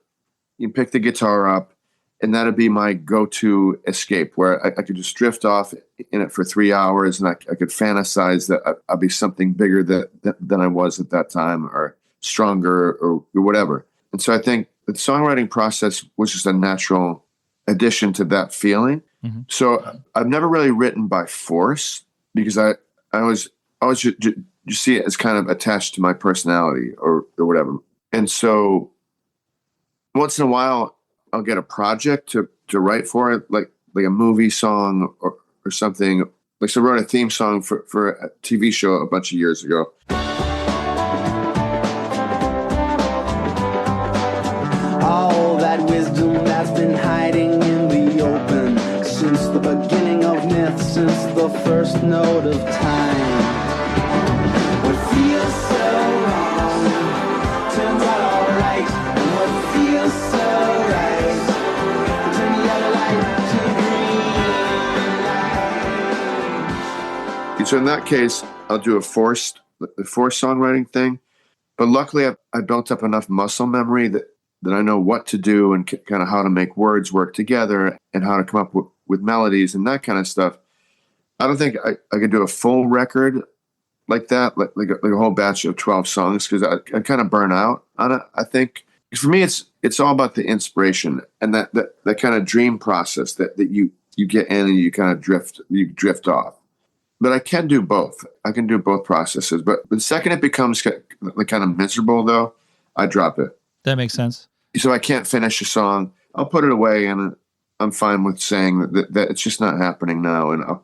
you pick the guitar up, and that'd be my go-to escape where I could just drift off in it for 3 hours and I could fantasize that I'd be something bigger than I was at that time or stronger or whatever. And so I think the songwriting process was just a natural addition to that feeling. Mm-hmm. So I've never really written by force because I always just see it as kind of attached to my personality or whatever. And so once in a while, I'll get a project to write for it, like a movie song or something. Like, so I wrote a theme song for a TV show a bunch of years ago. All that wisdom that's been hiding in the open since the beginning of myth, since the first note of time. What feels so wrong turns out all right, and what feels so right turns the other light to green light. So in that case, I'll do the forced songwriting thing. But luckily, I built up enough muscle memory that I know what to do and kind of how to make words work together and how to come up with melodies and that kind of stuff. I don't think I could do a full record like that, like a whole batch of 12 songs, because I kind of burn out on it. I think for me, it's all about the inspiration and that kind of dream process that you get in and you kind of drift off. But I can do both. I can do both processes. But the second it becomes kind of miserable, though, I drop it. That makes sense. So I can't finish a song. I'll put it away, and I'm fine with saying that it's just not happening now.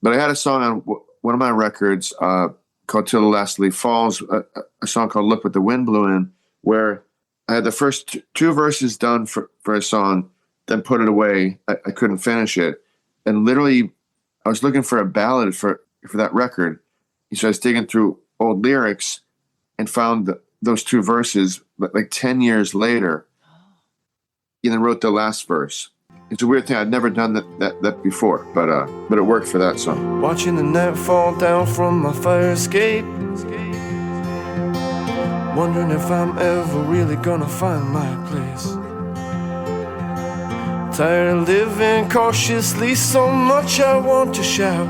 But I had a song on one of my records called "Till the Last Leaf Falls," a song called "Look What the Wind Blew In," where I had the first two verses done for a song, then put it away. I couldn't finish it, and literally, I was looking for a ballad for that record. So I was digging through old lyrics and found those two verses, but like 10 years later, and then wrote the last verse. It's a weird thing. I'd never done that before, but it worked for that song. Watching the night fall down from my fire escape, wondering if I'm ever really gonna find my place. Tired of living cautiously, so much I want to shout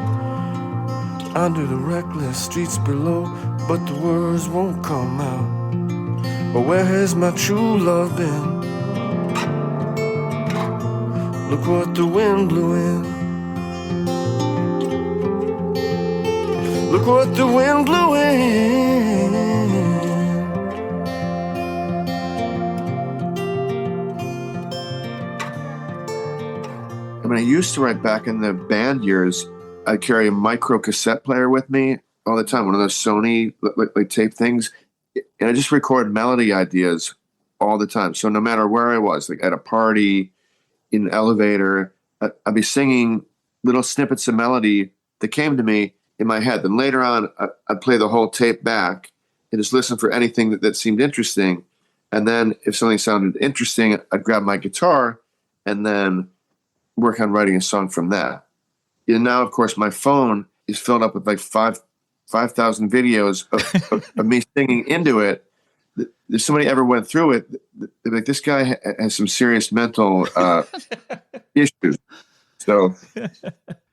under the reckless streets below, but the words won't come out. But where has my true love been? Look what the wind blew in. Look what the wind blew in. I mean, I used to write back in the band years. I'd carry a micro cassette player with me all the time, one of those Sony like tape things. And I just record melody ideas all the time. So no matter where I was, like at a party, in an elevator, I'd be singing little snippets of melody that came to me in my head. Then later on, I'd play the whole tape back and just listen for anything that seemed interesting. And then if something sounded interesting, I'd grab my guitar and then work on writing a song from that. And now, of course, my phone is filled up with like 5,000 videos of me singing into it. If somebody ever went through it, they'd be like, this guy has some serious mental issues. So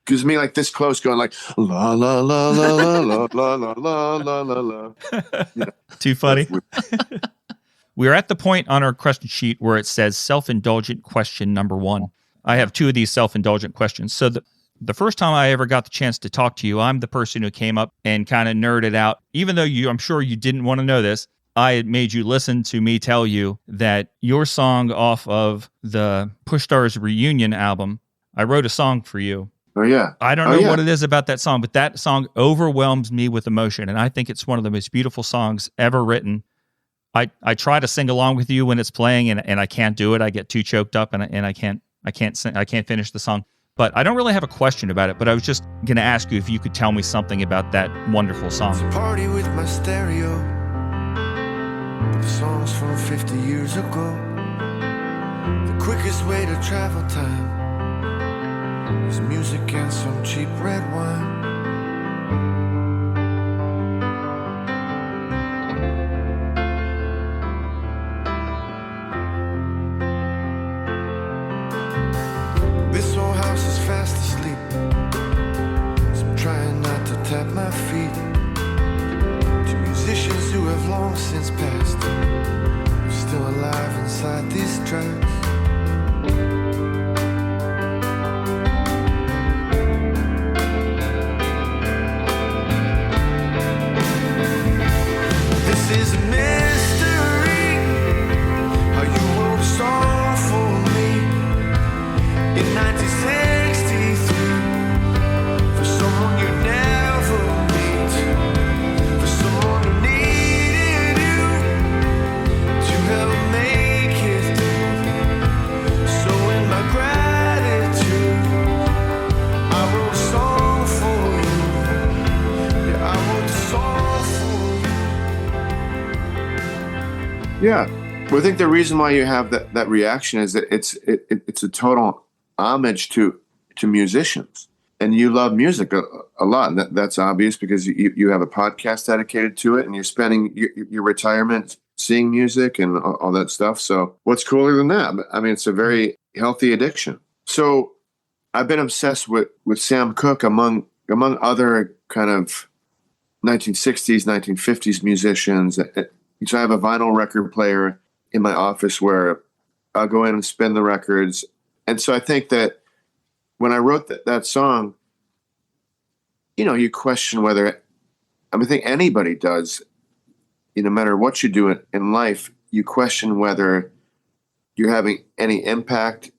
gives me like this close going like, la, la, la, la, la, la, la, la, la, la, la, la. You know, too funny. We're at the point on our question sheet where it says self-indulgent question number 1. I have 2 of these self-indulgent questions. So the first time I ever got the chance to talk to you, I'm the person who came up and kind of nerded out. Even though I'm sure you didn't want to know this, I had made you listen to me tell you that your song off of the Push Stars Reunion album, I wrote a song for you. Oh, yeah. I don't know what it is about that song, but that song overwhelms me with emotion. And I think it's one of the most beautiful songs ever written. I try to sing along with you when it's playing and I can't do it. I get too choked up and I can't finish the song. But I don't really have a question about it, but I was just going to ask you if you could tell me something about that wonderful song. It's a party with my stereo, but the songs from 50 years ago. The quickest way to travel time is music and some cheap red wine. This old house is fast asleep, so I'm trying not to tap my feet. To musicians who have long since passed, who're still alive inside these tracks. This is a mystery, how you wrote a song for me in 1963, for someone you'd never meet, for someone who needed you to help make it through. So in my gratitude, I wrote a song for you. Yeah, I wrote a song for you. Yeah. Well, I think the reason why you have that reaction is that it's a total homage to musicians, and you love music a lot, and that's obvious because you have a podcast dedicated to it, and you're spending your retirement seeing music and all that stuff. So what's cooler than that? I mean, it's a very healthy addiction. So I've been obsessed with Sam Cooke among other kind of 1960s, 1950s musicians. So I have a vinyl record player in my office where I'll go in and spin the records. And so I think that when I wrote that song, you question whether, I think anybody does, no matter what you do in life, you question whether you're having any impact,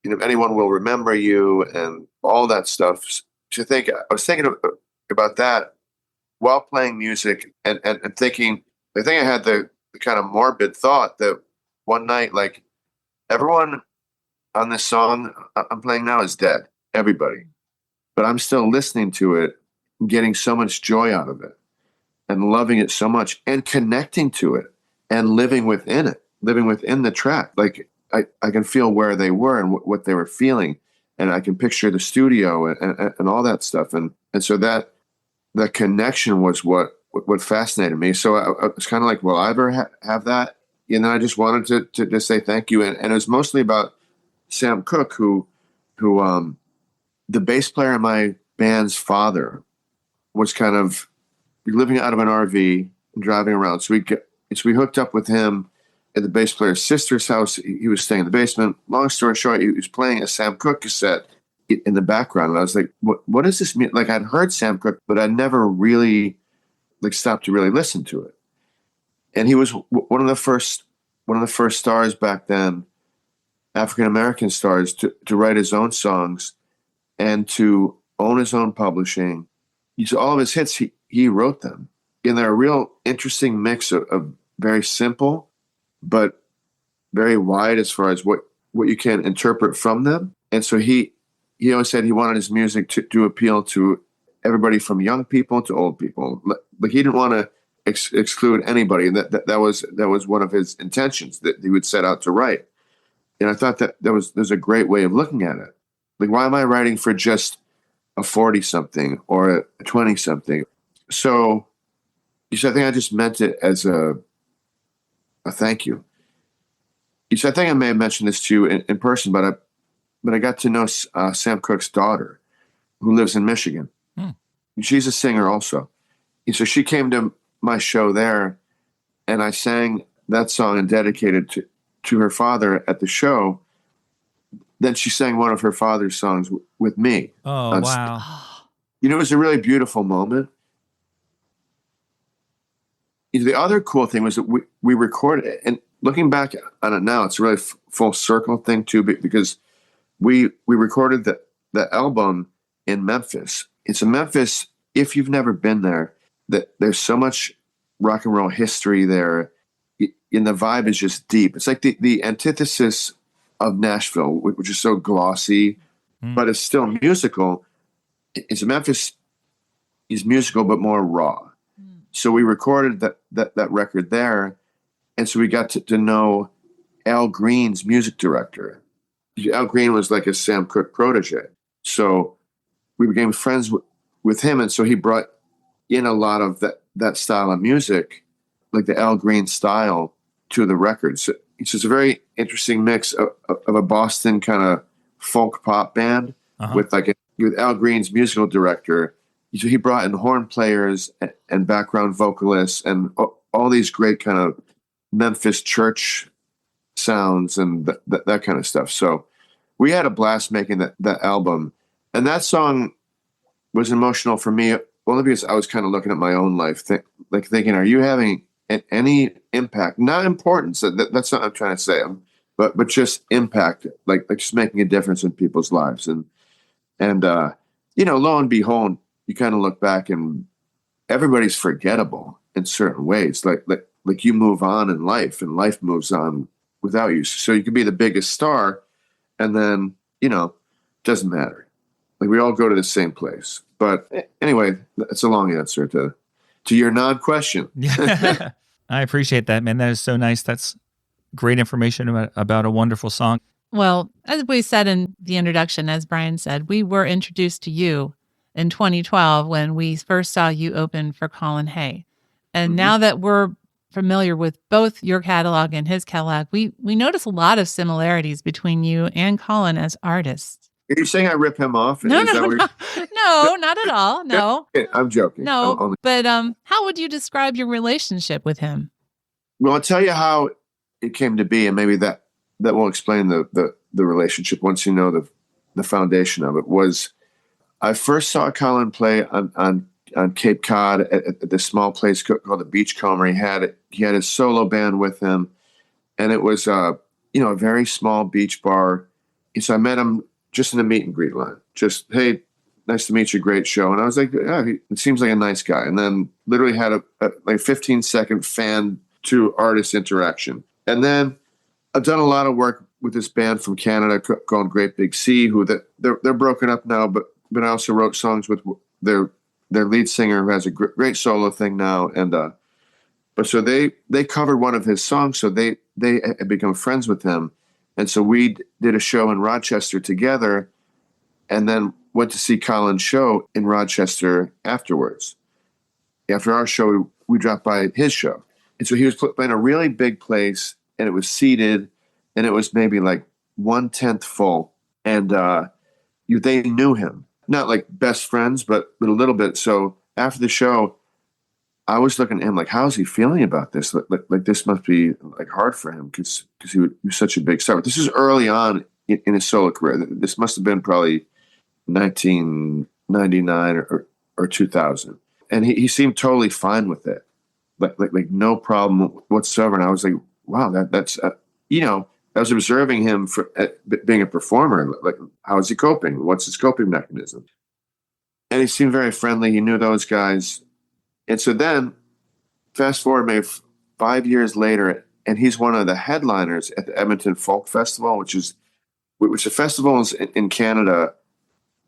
if anyone will remember you and all that stuff. So I was thinking about that while playing music and thinking, I think I had the kind of morbid thought that one night, like, everyone on this song I'm playing now is dead, everybody, but I'm still listening to it and getting so much joy out of it and loving it so much and connecting to it and living within the track. Like I can feel where they were and what they were feeling, and I can picture the studio and all that stuff. And so that connection was what fascinated me. So I was kind of like, will I ever have that? And then I just wanted to just say thank you. And it was mostly about Sam Cooke, who the bass player in my band's father was kind of living out of an RV and driving around. So we hooked up with him at the bass player's sister's house. He was staying in the basement. Long story short, he was playing a Sam Cooke cassette in the background. And I was like, what does this mean? Like I'd heard Sam Cooke, but I'd never really like stopped to really listen to it. And he was one of the first stars back then, African-American stars to write his own songs and to own his own publishing. All of his hits, he wrote them. And they're a real interesting mix of very simple, but very wide as far as what you can interpret from them. And so he always said he wanted his music to appeal to everybody from young people to old people. Like he didn't want to exclude anybody. And that was one of his intentions that he would set out to write. And I thought there's a great way of looking at it. Like, why am I writing for just a 40-something or a 20-something? So I think I just meant it as a thank you. I think I may have mentioned this to you in person, but I got to know Sam Cooke's daughter, who lives in Michigan. She's a singer also. And so she came to my show there, and I sang that song and dedicated to her father at the show. Then she sang one of her father's songs with me. Oh, wow. It was a really beautiful moment. The other cool thing was that we recorded it, and looking back on it now, it's a really full circle thing too, because we recorded the album in Memphis. It's in Memphis. If you've never been there, that there's so much rock and roll history there, and the vibe is just deep. It's like the antithesis of Nashville, which is so glossy, but it's still musical. It's Memphis is musical, but more raw. So we recorded that record there. And so we got to know Al Green's music director. Al Green was like a Sam Cooke protege. So we became friends with him. And so he brought in a lot of that style of music, like the Al Green style, to the record. So it's just a very interesting mix of a Boston kind of folk pop band with Al Green's musical director. So he brought in horn players and background vocalists and all these great kind of Memphis church sounds and that kind of stuff. So we had a blast making that album. And that song was emotional for me, only because I was kind of looking at my own life, thinking, are you having any impact? Not importance, that's not what I'm trying to say, but just impact, like just making a difference in people's lives. And lo and behold, you kind of look back and everybody's forgettable in certain ways. Like you move on in life and life moves on without you. So you could be the biggest star and then, it doesn't matter. Like we all go to the same place. But anyway, that's a long answer to your non-question. Yeah. I appreciate that, man. That is so nice. That's great information about a wonderful song. Well, as we said in the introduction, as Brian said, we were introduced to you in 2012 when we first saw you open for Colin Hay. And now that we're familiar with both your catalog and his catalog, we notice a lot of similarities between you and Colin as artists. Are you saying I rip him off? No, not at all. No. I'm joking. No, but how would you describe your relationship with him? Well, I'll tell you how it came to be, and maybe that will explain the relationship once you know the foundation of it. Was I first saw Colin play on Cape Cod at this small place called the Beachcomber. He had his solo band with him, and it was a very small beach bar. And so I met him just in the meet and greet line. Just, hey, nice to meet you, great show. And I was like, yeah, it seems like a nice guy. And then literally had a 15-second fan to artist interaction. And then I've done a lot of work with this band from Canada called Great Big Sea, who they're broken up now, but I also wrote songs with their lead singer, who has a great solo thing now. And but so they covered one of his songs, so they had become friends with him. And so we did a show in Rochester together, and then went to see Colin's show in Rochester afterwards. After our show, we dropped by his show. And so he was playing a really big place, and it was seated, and it was maybe like 1/10 full. And they knew him. Not like best friends, but a little bit. So after the show, I was looking at him like, how's he feeling about this? Like this must be like hard for him because he was such a big star. But this is early on in his solo career. This must have been probably 1999 or 2000. And he seemed totally fine with it. Like no problem whatsoever. And I was like, wow, that's, I was observing him for being a performer. Like, how is he coping? What's his coping mechanism? And he seemed very friendly. He knew those guys. And so then, fast forward maybe 5 years later, and he's one of the headliners at the Edmonton Folk Festival, which the festivals in Canada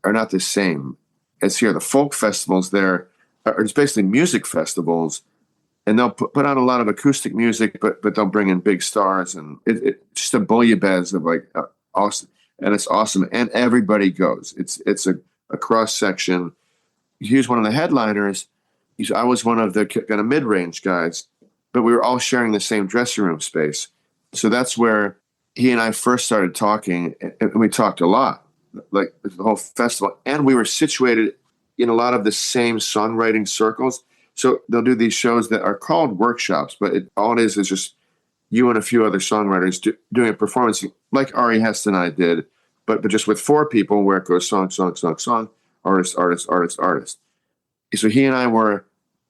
are not the same as here. The folk festivals there are just basically music festivals, and they'll put on a lot of acoustic music, but they'll bring in big stars, and it's just a bouillabaisse of like awesome, and it's awesome, and everybody goes. It's a cross section. He was one of the headliners. I was one of the kind of mid-range guys, but we were all sharing the same dressing room space. So that's where he and I first started talking, and we talked a lot, like the whole festival, and we were situated in a lot of the same songwriting circles. So they'll do these shows that are called workshops, but all it is just you and a few other songwriters doing a performance like Ari Hest and I did, but just with 4 people where it goes song, song, song, song, artist, artist, artist, artist. So he and I were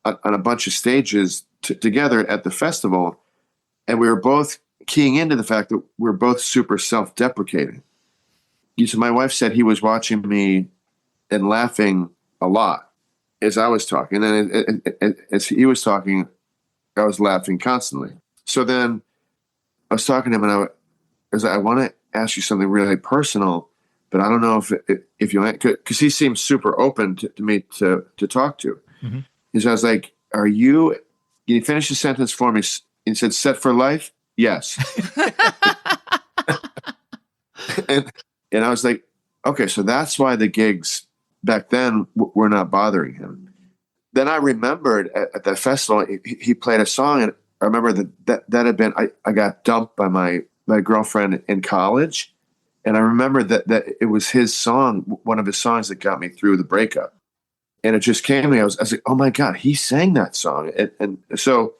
on a bunch of stages together at the festival, and we were both keying into the fact that we're both super self-deprecating. So my wife said he was watching me and laughing a lot as I was talking. And then as he was talking, I was laughing constantly. So then I was talking to him, and I was like, I want to ask you something really personal, but I don't know if you, because he seems super open to me to talk to. Mm-hmm. So I was like, can you finish the sentence for me? He said, set for life? Yes. and I was like, okay, so that's why the gigs back then were not bothering him. Then I remembered at that festival, he played a song, and I remember that had been, I got dumped by my girlfriend in college. And I remember that it was his song, one of his songs that got me through the breakup. And it just came to me. I was like, oh my God, he sang that song. And so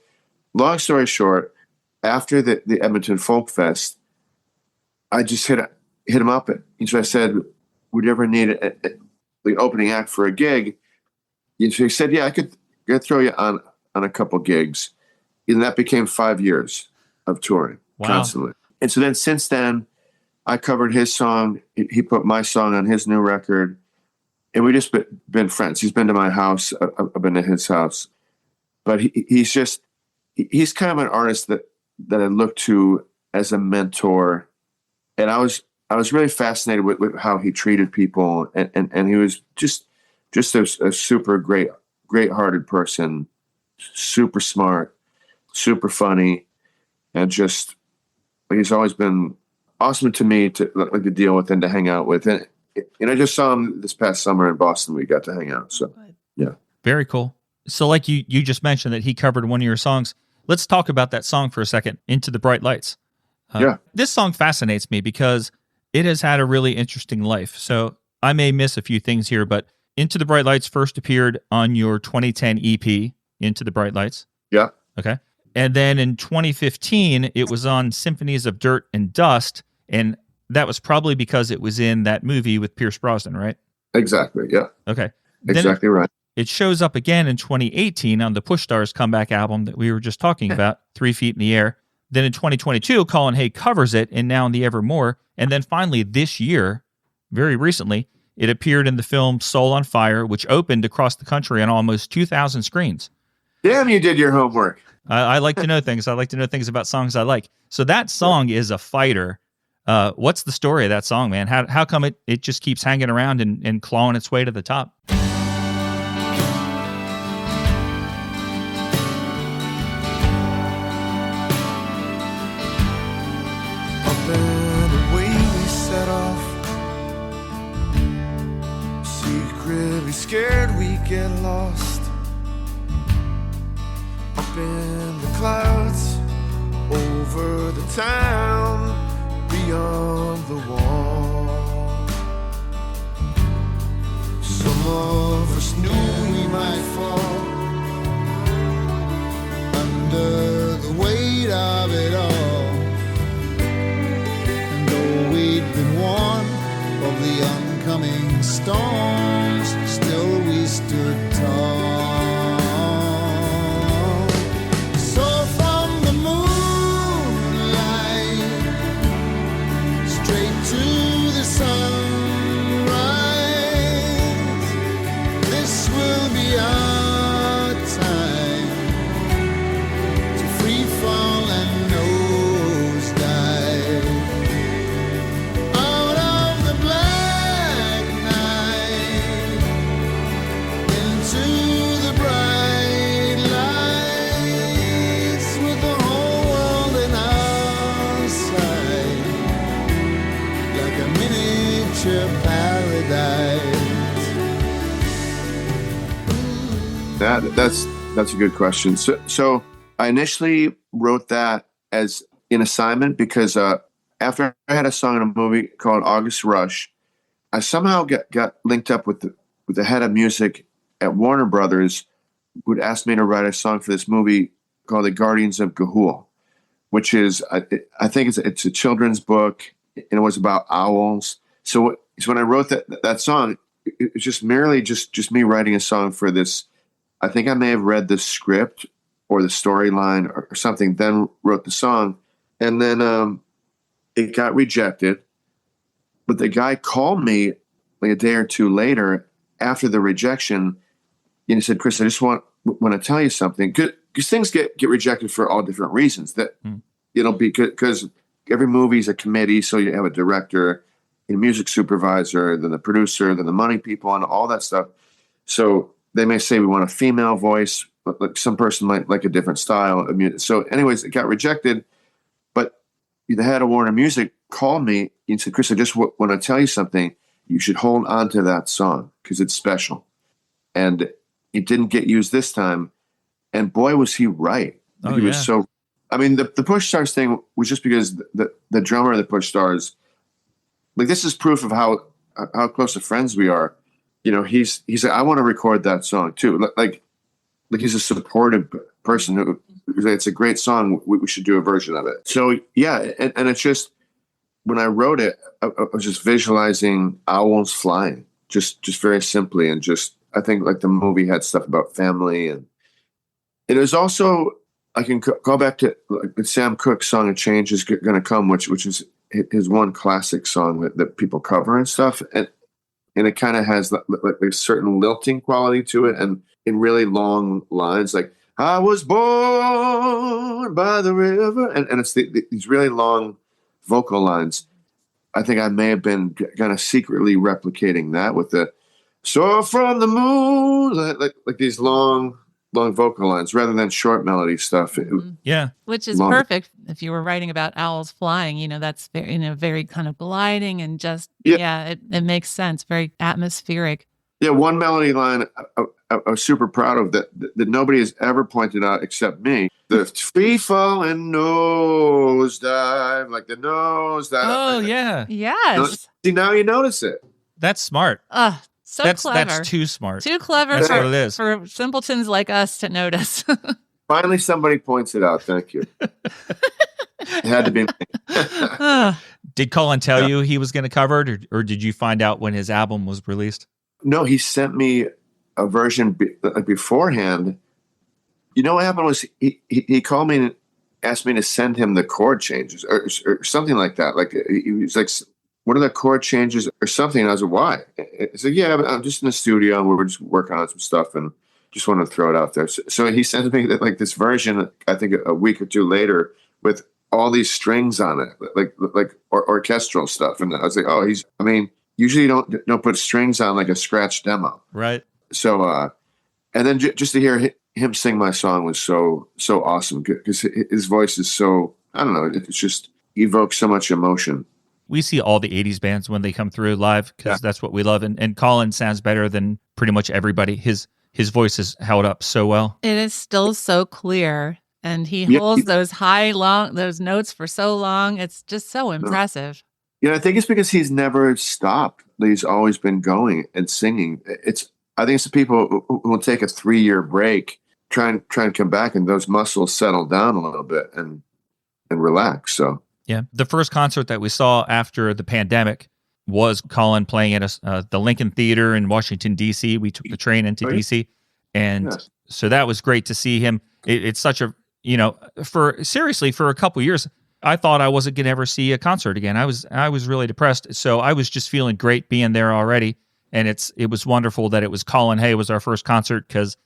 long story short, after the Edmonton Folk Fest, I just hit him up. And so I said, would you ever need the opening act for a gig? And so he said, yeah, I could throw you on a couple gigs. And that became 5 years of touring constantly. And so then since then, I covered his song. He put my song on his new record. And we just been friends. He's been to my house. I've been to his house. But he's kind of an artist that I look to as a mentor. And I was really fascinated with how he treated people. And he was just a super great-hearted person, super smart, super funny, and just he's always been awesome to me to deal with and to hang out with. And I just saw him this past summer in Boston. We got to hang out. So, yeah. Very cool. So like you just mentioned that he covered one of your songs. Let's talk about that song for a second, Into the Bright Lights. Yeah. This song fascinates me because it has had a really interesting life. So I may miss a few things here, but Into the Bright Lights first appeared on your 2010 EP, Into the Bright Lights. Yeah. Okay. And then in 2015, it was on Symphonies of Dirt and Dust, and that was probably because it was in that movie with Pierce Brosnan, right? Exactly, yeah. Okay. Exactly right. It shows up again in 2018 on the Push Stars comeback album that we were just talking about, 3 Feet in the Air. Then in 2022, Colin Hay covers it, and Now and the Evermore. And then finally this year, very recently, it appeared in the film Soul on Fire, which opened across the country on almost 2,000 screens. Damn, you did your homework. I like to know things. I like to know things about songs I like. So that song is a fighter. What's the story of that song, man? How come it just keeps hanging around and clawing its way to the top? Up and away we set off, secretly scared we get lost. Up in the clouds, over the town, beyond the wall. Some of us knew we might fall under the weight of it all. And though we'd been warned of the oncoming storm, Yeah, that's a good question. So I initially wrote that as an assignment because after I had a song in a movie called August Rush, I somehow got linked up with the head of music at Warner Brothers, who'd asked me to write a song for this movie called The Guardians of Ga'Hoole, which is I think it's a children's book, and it was about owls. So when I wrote that song, it was just merely just me writing a song for this. I think I may have read the script or the storyline or something, then wrote the song, and then it got rejected. But the guy called me like a day or two later after the rejection, and he said, "Chris, I just want to tell you something, because things get rejected for all different reasons. That because every movie is a committee, so you have a director, a music supervisor, then the producer, then the money people, and all that stuff. So they may say we want a female voice, but like some person might like a different style of music. So, anyways, it got rejected. But the head of Warner Music called me and said, "Chris, I just want to tell you something. You should hold on to that song because it's special." And it didn't get used this time. And boy, was he right. He was so. I mean, the Push Stars thing was just because the drummer of the Push Stars, like, this is proof of how close of friends we are. He's like, "I want to record that song too." Like he's a supportive person who it's a great song. We should do a version of it. So yeah, and it's just when I wrote it, I was just visualizing owls flying, just very simply, and just I think like the movie had stuff about family, and it was also. I can go back to like Sam Cooke's song "A Change Is Gonna Come," which is his one classic song that people cover and stuff, and it kind of has like a certain lilting quality to it, and in really long lines, like "I was born by the river," and it's these really long vocal lines. I think I may have been kind of secretly replicating that with the "So from the moon," like these long vocal lines rather than short melody stuff. Yeah. Which is perfect if you were writing about owls flying, that's very kind of gliding and just, it makes sense. Very atmospheric. Yeah. One melody line I was super proud of that nobody has ever pointed out except me. The free fall and nose dive, like the nose dive. Oh, yeah. Yes. See, now you notice it. That's smart. So clever. That's too smart. Too clever that's what it is. For simpletons like us to notice. Finally, somebody points it out. Thank you. It had to be me. Did Colin tell you he was going to cover it, or did you find out when his album was released? No, he sent me a version beforehand. You know what happened was he called me and asked me to send him the chord changes or something like that. Like he was like, "What are the chord changes?" or something. And I was like, "Why?" He said, "Yeah, I'm just in the studio and we're just working on some stuff and just want to throw it out there." So he sent me like this version, I think a week or two later, with all these strings on it, like orchestral stuff. And I was like, "Oh, usually you don't put strings on like a scratch demo." Right. So, and then just to hear him sing my song was so awesome because his voice is so, I don't know, it's just evokes so much emotion. We see all the 80s bands when they come through live because that's what we love. And Colin sounds better than pretty much everybody. His voice is held up so well. It is still so clear. And he holds those those notes for so long. It's just so impressive. I think it's because he's never stopped. He's always been going and singing. I think it's the people who will take a 3-year break, try and come back, and those muscles settle down a little bit and relax. So. Yeah. The first concert that we saw after the pandemic was Colin playing at the Lincoln Theater in Washington, D.C. We took the train into D.C. And so that was great to see him. It's such a, for a couple years, I thought I wasn't going to ever see a concert again. I was really depressed. So I was just feeling great being there already. And it was wonderful that it was Colin Hay was our first concert because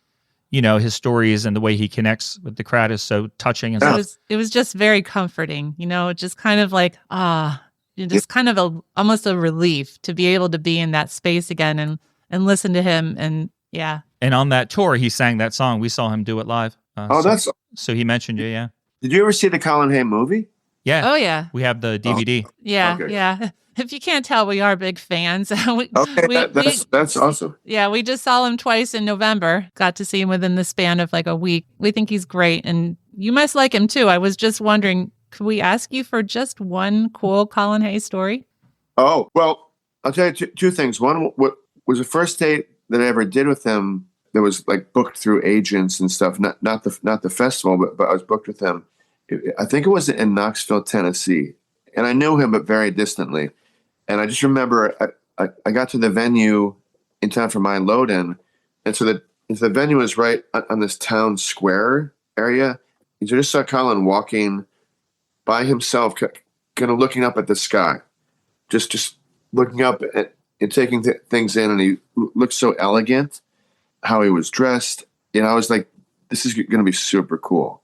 his stories and the way he connects with the crowd is so touching and stuff. It was just very comforting, just kind of like, just kind of almost a relief to be able to be in that space again and listen to him. And yeah. And on that tour, he sang that song. We saw him do it live. So he mentioned you, yeah. Did you ever see the Colin Hay movie? Yeah. Oh, yeah. We have the DVD. Yeah, okay. yeah. If you can't tell, we are big fans. That's awesome. Yeah, we just saw him twice in November. Got to see him within the span of like a week. We think he's great, and you must like him too. I was just wondering, could we ask you for just one cool Colin Hay story? Oh, well, I'll tell you two things. One, what was the first date that I ever did with him that was like booked through agents and stuff, not the festival, but I was booked with him. I think it was in Knoxville, Tennessee. And I knew him, but very distantly. And I just remember I got to the venue in time for my load-in. And so the venue was right on this town square area. And so I just saw Colin walking by himself, kind of looking up at the sky. Just looking up and taking things in. And he looked so elegant, how he was dressed. And I was like, this is going to be super cool.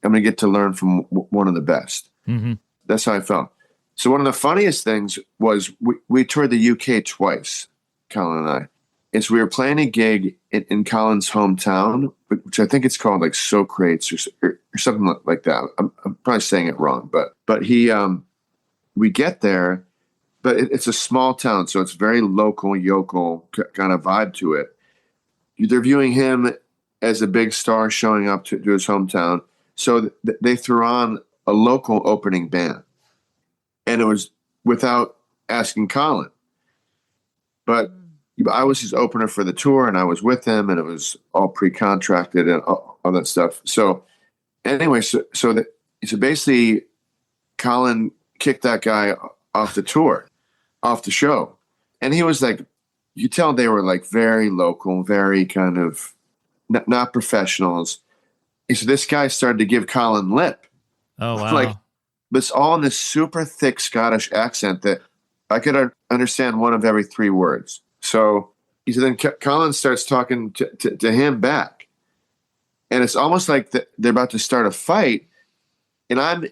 I'm going to get to learn from one of the best. Mm-hmm. That's how I felt. So one of the funniest things was we toured the UK twice, Colin and I. And so we were playing a gig in Colin's hometown, which I think it's called like Socrates or something like that. I'm probably saying it wrong, but he we get there, but it's a small town, so it's very local, yokel kind of vibe to it. They're viewing him as a big star showing up to his hometown. So they threw on a local opening band. And it was without asking Colin. But I was his opener for the tour, and I was with him, and it was all pre-contracted and all that stuff. So anyway, so basically Colin kicked that guy off the tour, off the show. And he was like, you tell they were like very local, very kind of not professionals. So this guy started to give Colin lip. Oh, wow. Like, but it's all in this super thick Scottish accent that I could understand one of every three words. So he said, then Colin starts talking to him back. And it's almost like they're about to start a fight. And I'm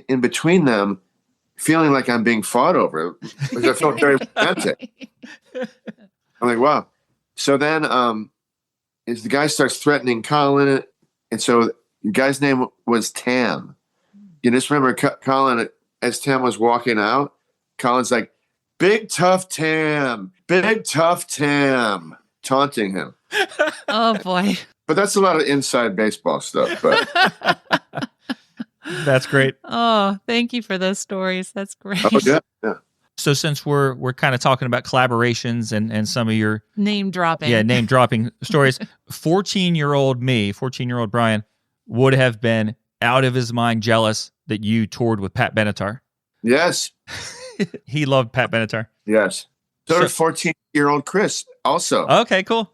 in between them, feeling like I'm being fought over. Because I felt very romantic. I'm like, wow. So then as the guy starts threatening Colin, and so the guy's name was Tam. You just remember Colin, as Tam was walking out, Colin's like, big tough Tam, taunting him. Oh, boy. But that's a lot of inside baseball stuff. But That's great. Oh, thank you for those stories. That's great. oh, yeah. So since we're kind of talking about collaborations and some of your Name dropping. name dropping stories, 14-year-old Brian would have been out of his mind jealous that you toured with Pat Benatar. Yes. He loved Pat Benatar. Yes. So did 14-year-old Chris also. Okay, cool.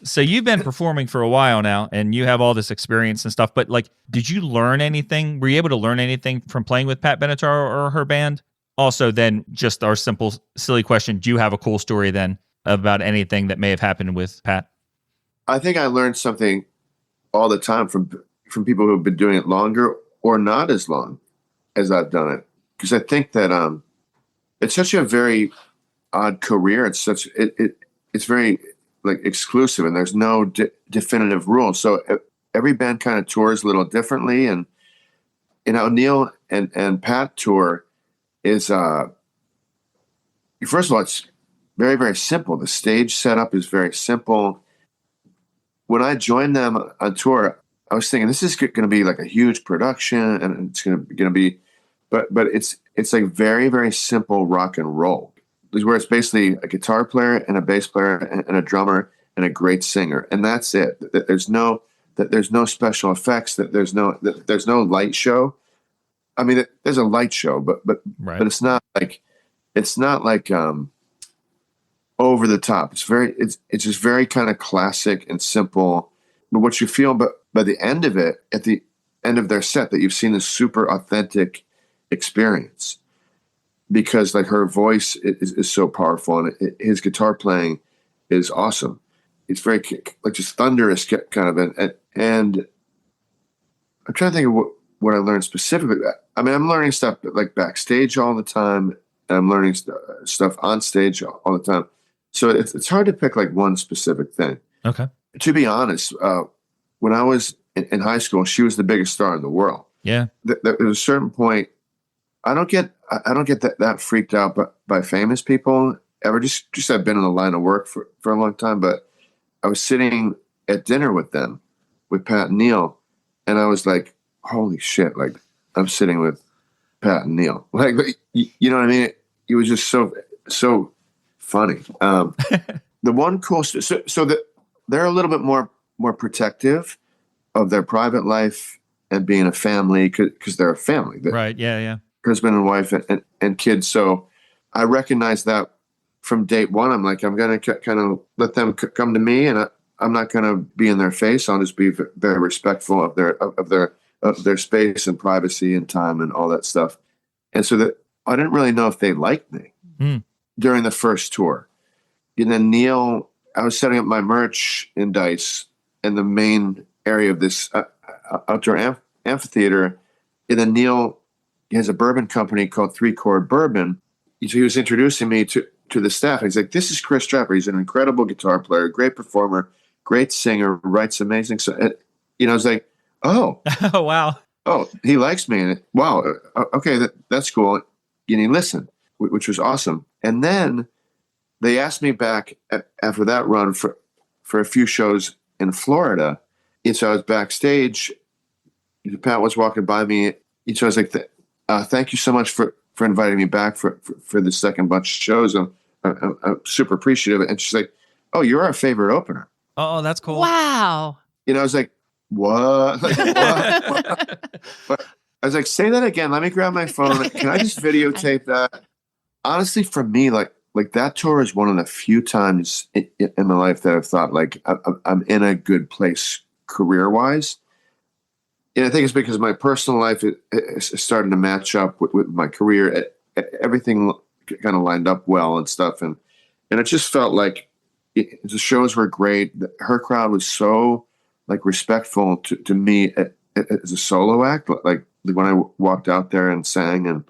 So you've been performing for a while now, and you have all this experience and stuff, but like, did you learn anything? Were you able to learn anything from playing with Pat Benatar or her band? Also, then just our simple, silly question, do you have a cool story then about anything that may have happened with Pat? I think I learned something all the time from people who have been doing it longer or not as long as I've done it. Because I think that it's such a very odd career. It's very like exclusive, and there's no definitive rules. So every band kind of tours a little differently, and Neil and Pat tour is first of all, it's very, very simple. The stage setup is very simple. When I joined them on tour, I was thinking this is going to be like a huge production, and it's going to be, but it's like very, very simple rock and roll. Where it's basically a guitar player and a bass player and a drummer and a great singer, and that's it. There's no special effects. There's no light show. I mean, there's a light show, but Right. but it's not like over the top. It's just very kind of classic and simple. But what you feel, but by the end of it, at the end of their set, that you've seen a super authentic experience. Because like her voice is so powerful, and his guitar playing is awesome. It's very like just thunderous kind of, and I'm trying to think of what I learned specifically. I mean, I'm learning stuff like backstage all the time, and I'm learning stuff on stage all the time. So it's hard to pick like one specific thing. Okay. To be honest, when I was in high school, she was the biggest star in the world. Yeah. There was a certain point I don't get that freaked out by famous people ever. Just I've been in the line of work for a long time, but I was sitting at dinner with them, with Pat and Neil, and I was like, holy shit, like I'm sitting with Pat and Neil. Like, you know what I mean? It was just so funny. The one cool, so that they're a little bit more protective of their private life and being a family because they're a family. Right. Yeah. Husband and wife and kids. So I recognize that from date one. I'm like, I'm going to kind of let them come to me, and I'm not going to be in their face. I'll just be very respectful of their space and privacy and time and all that stuff. And so that I didn't really know if they liked me during the first tour. And then Neil, I was setting up my merch in Dice in the main area of this outdoor amphitheater. And then Neil, he has a bourbon company called 3 Chord Bourbon. He was introducing me to the staff. He's like, this is Chris Trapper. He's an incredible guitar player, great performer, great singer, writes amazing. So, I was like, oh. Oh, wow. Oh, he likes me. And wow. Okay, that's cool. You need to listen, which was awesome. And then they asked me back after that run for a few shows in Florida. And so I was backstage. Pat was walking by me. And so I was like, thank you so much for inviting me back for the second bunch of shows. I'm super appreciative. And she's like, oh, you're our favorite opener. Oh, that's cool. Wow. I was like, what? Like, what? I was like, say that again. Let me grab my phone. Can I just videotape that? Honestly, for me, like that tour is one of the few times in my life that I've thought like I'm in a good place career-wise. And I think it's because my personal life is starting to match up with my career. Everything kind of lined up well and stuff. And it just felt like the shows were great. Her crowd was so like respectful to me as a solo act. Like when I walked out there and sang. And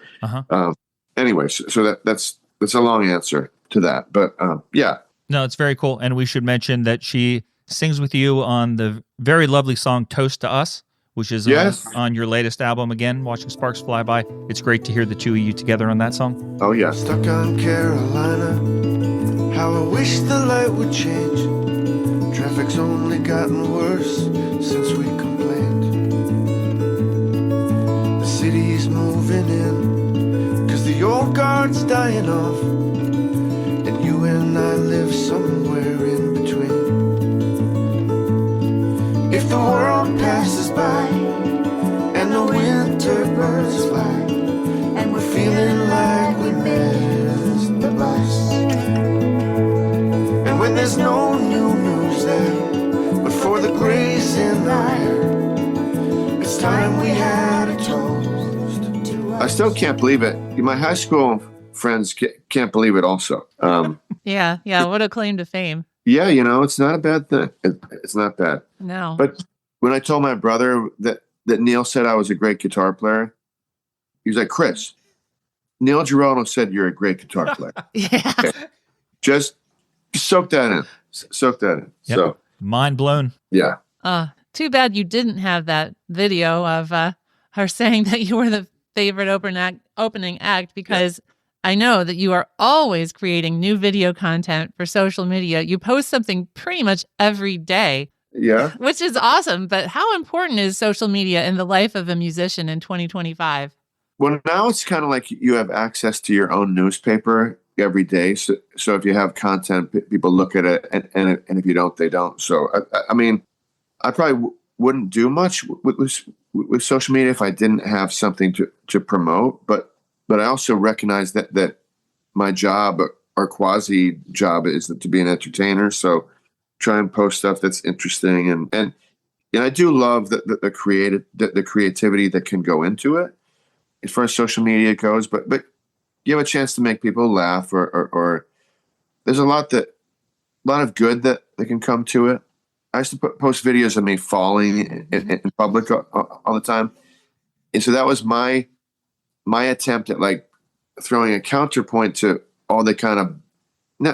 anyway, so that's a long answer to that. But yeah. No, it's very cool. And we should mention that she sings with you on the very lovely song Toast to Us, which is on your latest album again, Watching Sparks Fly By. It's great to hear the two of you together on that song. Oh, yeah. Stuck on Carolina, how I wish the light would change. Traffic's only gotten worse since we complained. The city's moving in, 'cause the old guard's dying off. And you and I live somewhere in between. If the world passes by and the winter birds fly and we're feeling like we missed the bus, and when there's no new news there but for the grace in our hair, it's time we had a toast to us. I still can't believe it. My high school friends can't believe it also. Yeah. What a claim to fame. Yeah, it's not a bad thing. It's not bad. No. But when I told my brother that Neil said I was a great guitar player, he was like, Chris, Neil Giraldo said you're a great guitar player. Yeah. Okay. Just soak that in. Soak that in. Yep. So Mind blown. yeah. Too bad you didn't have that video of her saying that you were the favorite opening act, because I know that you are always creating new video content for social media. You post something pretty much every day. Yeah. Which is awesome. But how important is social media in the life of a musician in 2025? Well, now it's kind of like you have access to your own newspaper every day. So if you have content, people look at it, and if you don't, they don't. So, I mean, I probably wouldn't do much with social media if I didn't have something to promote. But I also recognize that my job or quasi job is to be an entertainer. So try and post stuff that's interesting. And I do love the creativity that can go into it as far as social media goes. But you have a chance to make people laugh or there's a lot of good that can come to it. I used to post videos of me falling in public all the time. And so that was my attempt at like throwing a counterpoint to all the kind of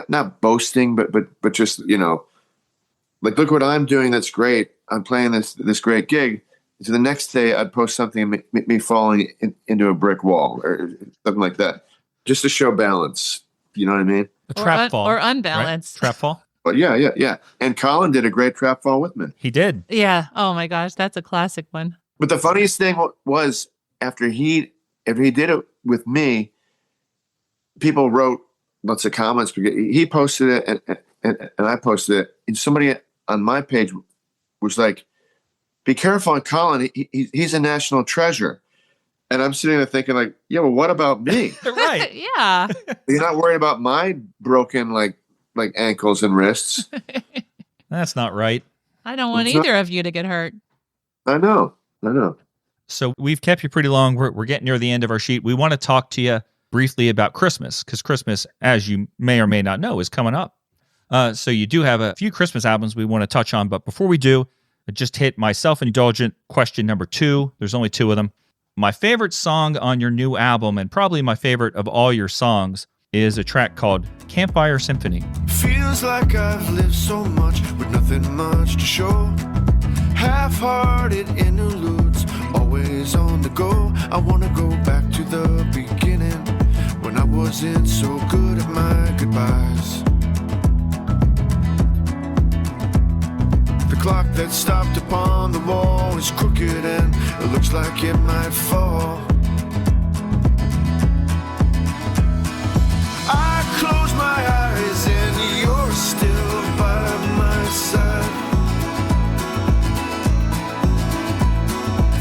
not boasting, but just, like, look what I'm doing. That's great. I'm playing this great gig. So the next day I'd post something, me falling into a brick wall or something like that, just to show balance. You know what I mean? A trap fall. Or unbalanced. Right? Trap fall. But yeah. And Colin did a great trap fall with me. He did. Yeah. Oh my gosh, that's a classic one. But the funniest thing was after he did it with me, people wrote lots of comments because he posted it and I posted it. And somebody on my page was like, "Be careful on Colin. He's a national treasure." And I'm sitting there thinking like, yeah, well, what about me? Right. Yeah. You're not worried about my broken like ankles and wrists. That's not right. I don't want either of you to get hurt. I know. So we've kept you pretty long. We're getting near the end of our sheet. We want to talk to you briefly about Christmas, because Christmas, as you may or may not know, is coming up. So you do have a few Christmas albums we want to touch on. But before we do, I just hit my self-indulgent question number 2. There's only 2 of them. My favorite song on your new album, and probably my favorite of all your songs, is a track called Campfire Symphony. Feels like I've lived so much with nothing much to show. Half-hearted interludes, always on the go. I want to go back to the beginning when I wasn't so good at my goodbyes. The clock that stopped upon the wall is crooked and it looks like it might fall. I close my eyes and you're still by my side.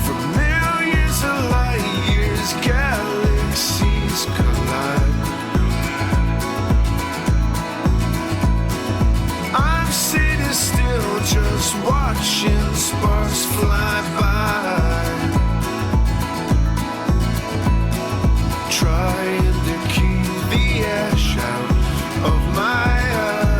For millions of light years, galaxies collide. I'm sitting still, just watching sparks fly by, trying to keep the ash out of my eyes.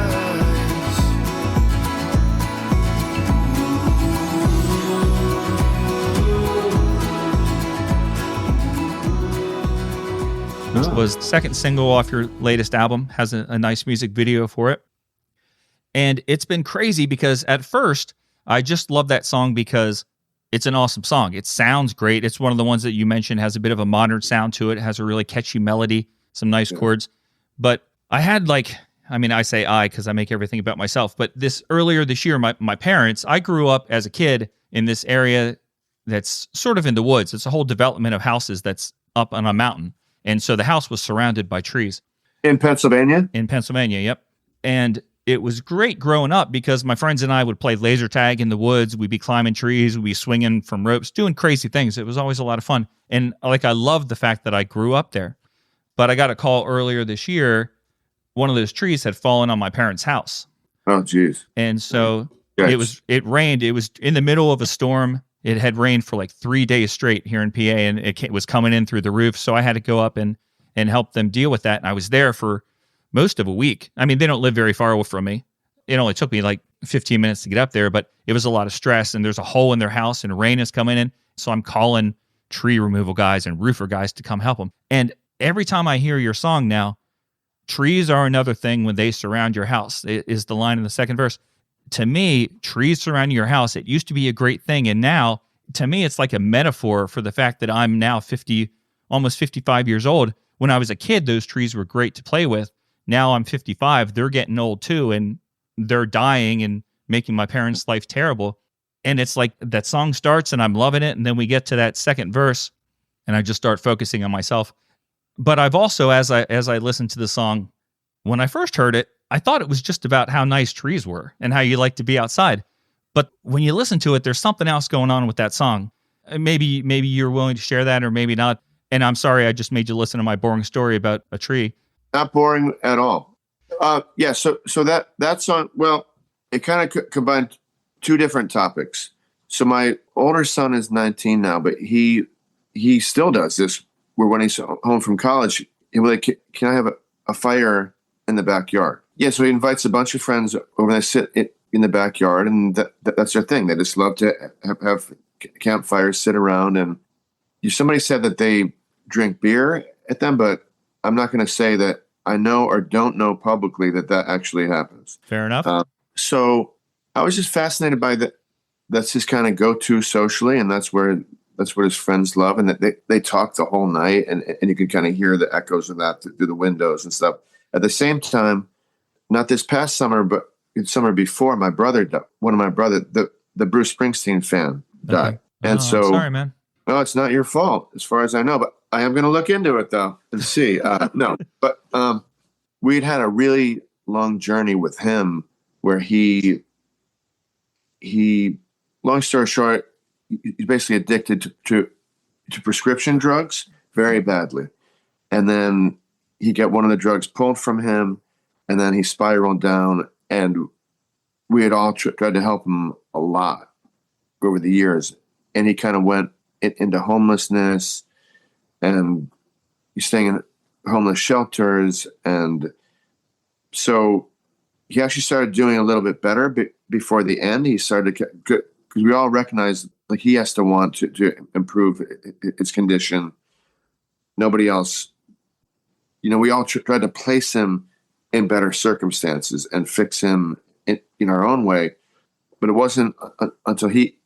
This was the second single off your latest album, has a nice music video for it. And it's been crazy because at first, I just love that song because it's an awesome song. It sounds great. It's one of the ones that you mentioned has a bit of a modern sound to it. It has a really catchy melody, some nice chords. But I had I say I because I make everything about myself. But earlier this year, my parents, I grew up as a kid in this area that's sort of in the woods. It's a whole development of houses that's up on a mountain. And so the house was surrounded by trees. In Pennsylvania? In Pennsylvania, yep. And it was great growing up because my friends and I would play laser tag in the woods. We'd be climbing trees. We'd be swinging from ropes, doing crazy things. It was always a lot of fun. And I loved the fact that I grew up there. But I got a call earlier this year. One of those trees had fallen on my parents' house. Oh, geez. And so it rained. It was in the middle of a storm. It had rained for 3 days straight here in PA, and it was coming in through the roof. So I had to go up and help them deal with that. And I was there for most of a week. I mean, they don't live very far away from me. It only took me 15 minutes to get up there, but it was a lot of stress. And there's a hole in their house, and rain is coming in. So I'm calling tree removal guys and roofer guys to come help them. And every time I hear your song now, trees are another thing when they surround your house, is the line in the second verse. To me, trees surrounding your house, it used to be a great thing. And now, to me, it's like a metaphor for the fact that I'm now almost 55 years old. When I was a kid, those trees were great to play with. Now I'm 55. They're getting old too, and they're dying and making my parents' life terrible. And it's like that song starts and I'm loving it. And then we get to that second verse and I just start focusing on myself. But I've also, as I listened to the song, when I first heard it, I thought it was just about how nice trees were and how you like to be outside. But when you listen to it, there's something else going on with that song. Maybe you're willing to share that or maybe not. And I'm sorry, I just made you listen to my boring story about a tree. Not boring at all. Yeah. So that song, well, it kind of combined 2 different topics. So my older son is 19 now, but he still does this. Where when he's home from college, he'll be like, "Can I have a fire in the backyard?" Yeah. So he invites a bunch of friends over. They sit in the backyard, and that's their thing. They just love to have campfires, sit around, and somebody said that they drink beer at them, but I'm not going to say that I know or don't know publicly that actually happens. Fair enough. So I was just fascinated by that's his kind of go-to socially, and that's what his friends love, and that they talk the whole night, and you can kind of hear the echoes of that through the windows and stuff. At the same time, not this past summer, but the summer before, one of my brother, the Bruce Springsteen fan, died. And I'm so, sorry, man. no, it's not your fault, as far as I know, but I am going to look into it though and see. No, but we'd had a really long journey with him where he, long story short, he's basically addicted to prescription drugs very badly. And then he got one of the drugs pulled from him, and then he spiraled down, and we had all tried to help him a lot over the years. And he kind of went into homelessness, and he's staying in homeless shelters. And so he actually started doing a little bit better before the end. He started to get good, because we all recognize like he has to want to improve his condition. Nobody else, we all tried to place him in better circumstances and fix him in our own way. But it wasn't until he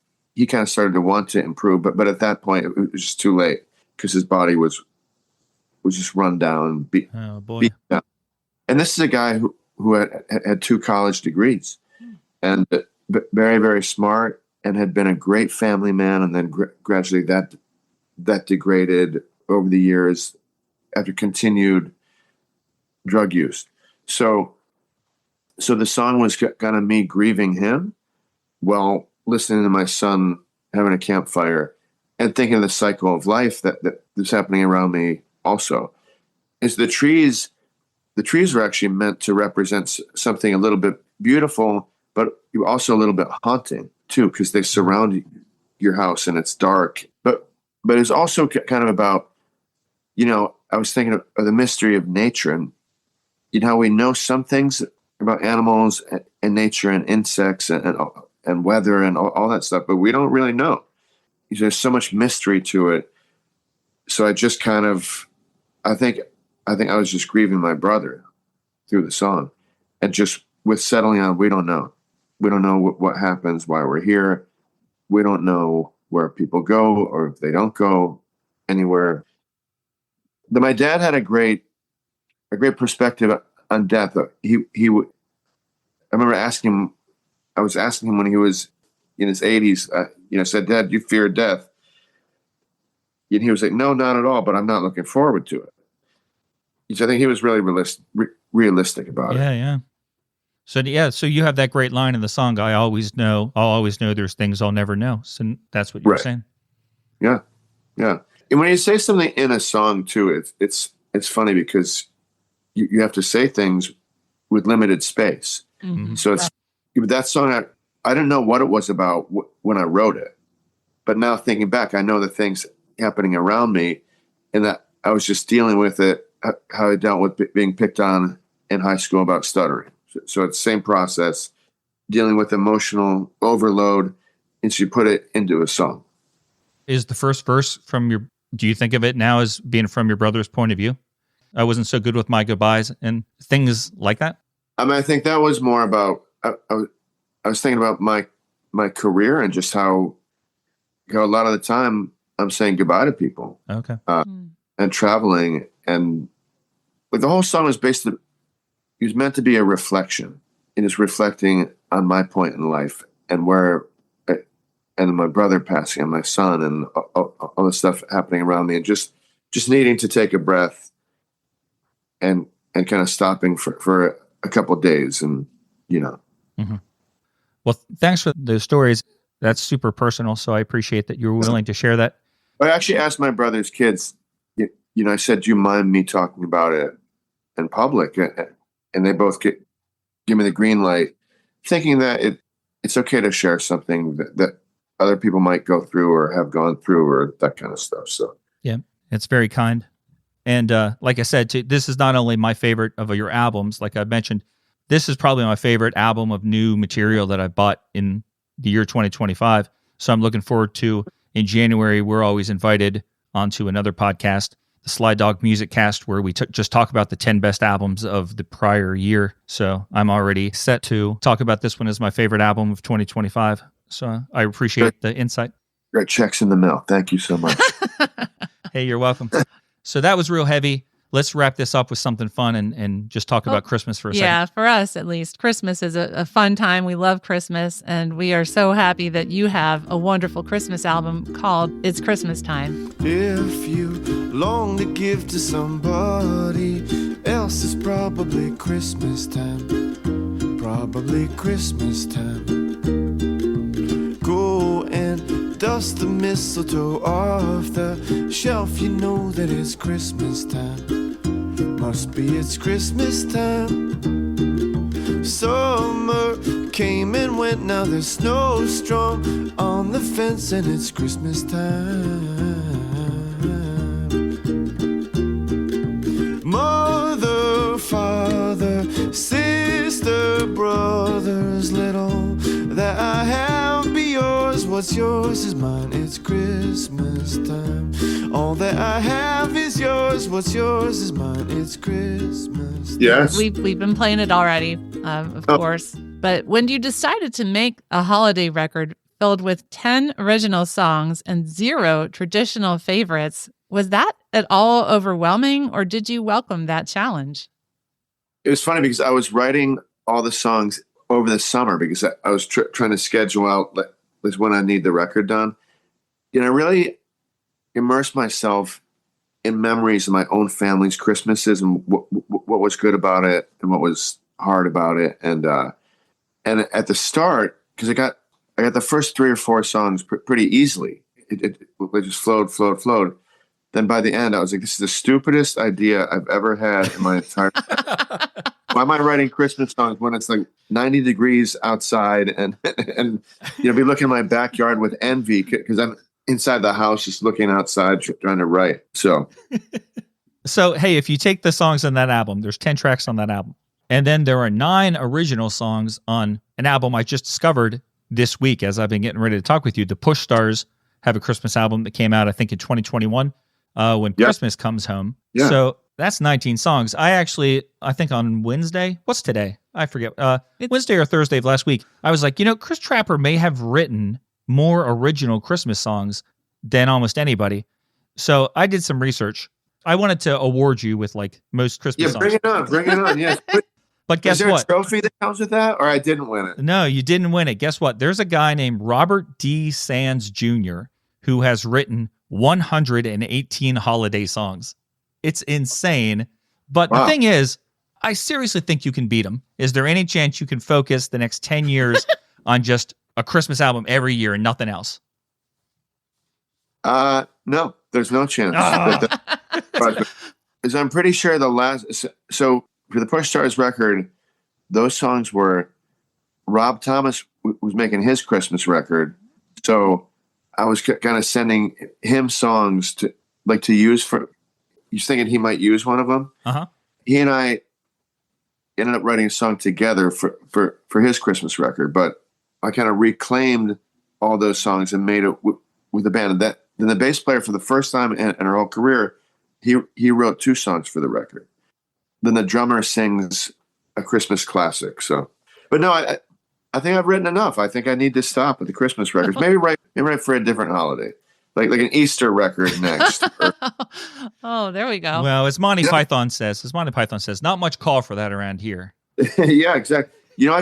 kind of started to want to improve. But at that point, it was just too late, because his body was just run down. Beat down. And this is a guy who had 2 college degrees, and very, very smart, and had been a great family man. And then gradually that degraded over the years after continued drug use. So the song was kind of me grieving him while listening to my son having a campfire and thinking of the cycle of life that's happening around me also. Is the trees were actually meant to represent something a little bit beautiful, but also a little bit haunting too, because they surround your house and it's dark. But it's also kind of about, I was thinking of the mystery of nature, and how we know some things about animals and nature and insects and weather and all that stuff, but we don't really know. There's so much mystery to it. So I just kind of, I think I was just grieving my brother through the song, and just with settling on, we don't know. We don't know what happens, why we're here. We don't know where people go, or if they don't go anywhere. My dad had a great perspective on death. I remember I was asking him when he was in his 80s, said, "Dad, you fear death?" And he was like, "No, not at all, but I'm not looking forward to it." I think he was really realistic about it. Yeah. So you have that great line in the song, I'll always know there's things I'll never know. So that's what you're saying. Yeah. And when you say something in a song too, it's funny, because you have to say things with limited space. Mm-hmm. So it's that song. I didn't know what it was about when I wrote it, but now thinking back, I know the things happening around me, and that I was just dealing with it, how I dealt with being picked on in high school about stuttering. So it's the same process, dealing with emotional overload, and so you put it into a song. Is the first verse do you think of it now as being from your brother's point of view? I wasn't so good with my goodbyes and things like that. I think that was more about, I was thinking about my career, and just how a lot of the time I'm saying goodbye to people. Okay. And traveling, and the whole song was it was meant to be a reflection, and it's reflecting on my point in life, and and my brother passing, and my son, and all the stuff happening around me, and just needing to take a breath and kind of stopping for a couple of days, and Mm-hmm. Well, thanks for the stories. That's super personal, so I appreciate that you were willing to share that. I actually asked my brother's kids, I said, "Do you mind me talking about it in public?" And they both give me the green light, thinking that it's okay to share something that other people might go through or have gone through, or that kind of stuff. So yeah, it's very kind. And like I said, this is not only my favorite of your albums. Like I mentioned, this is probably my favorite album of new material that I bought in the year 2025. So I'm looking forward to, in January, we're always invited onto another podcast, the Sly Dog Music Cast, where we just talk about the 10 best albums of the prior year. So I'm already set to talk about this one as my favorite album of 2025. So I appreciate the insight. Got checks in the mail. Thank you so much. Hey, you're welcome. So that was real heavy. Let's wrap this up with something fun and just talk about Christmas for a second. Yeah, for us at least, Christmas is a fun time. We love Christmas, and we are so happy that you have a wonderful Christmas album called It's Christmas Time. If you long to give to somebody else, it's probably Christmas time. Probably Christmas time. Go and dust the mistletoe off the shelf. You know that it's Christmas time. Must be it's Christmas time. Summer came and went, now there's snowstorm on the fence, and it's Christmas time. Mother, father, sister, brothers, little that I have be yours. What's yours is mine, it's Christmas time. All that I have is yours. What's yours is mine, it's Christmas time. Yes. We've been playing it already, of course. But when you decided to make a holiday record filled with 10 original songs and 0 traditional favorites, was that at all overwhelming, or did you welcome that challenge? It was funny because I was writing all the songs over the summer because I was trying to schedule out like when I need the record done. And I really immersed myself in memories of my own family's Christmases and what was good about it and what was hard about it. And at the start, because I got the first 3 or 4 songs pretty easily. It just flowed. Then by the end, I was like, this is the stupidest idea I've ever had in my entire life. Why am I writing Christmas songs when it's like 90 degrees outside and be looking in my backyard with envy because I'm inside the house just looking outside trying to write. So, hey, if you take the songs on that album, there's 10 tracks on that album. And then there are 9 original songs on an album I just discovered this week as I've been getting ready to talk with you. The Push Stars have a Christmas album that came out, I think, in 2021 when Christmas Comes Home. Yeah. So that's 19 songs. I think on Wednesday, what's today? I forget. Wednesday or Thursday of last week, I was like, Chris Trapper may have written more original Christmas songs than almost anybody. So I did some research. I wanted to award you with like most Christmas songs. Bring it on, yes. But guess what? Is there a trophy that comes with that, or I didn't win it? No, you didn't win it. Guess what? There's a guy named Robert D. Sands Jr. who has written 118 holiday songs. It's insane. But The thing is, I seriously think you can beat him. Is there any chance you can focus the next 10 years on just a Christmas album every year and nothing else? No, there's no chance. Because I'm pretty sure so for the Push Stars record, those songs were Rob Thomas was making his Christmas record. So I was kind of sending him songs to use for, he's thinking he might use one of them. Uh-huh. He and I ended up writing a song together for his Christmas record, but I kind of reclaimed all those songs and made it with the band. And then the bass player, for the first time in her whole career, he wrote 2 songs for the record. Then the drummer sings a Christmas classic. So, but no, I think I've written enough. I think I need to stop with the Christmas records. Maybe write for a different holiday, like an Easter record next. Oh, there we go. Well, as Monty Python says, not much call for that around here. Yeah, exactly. I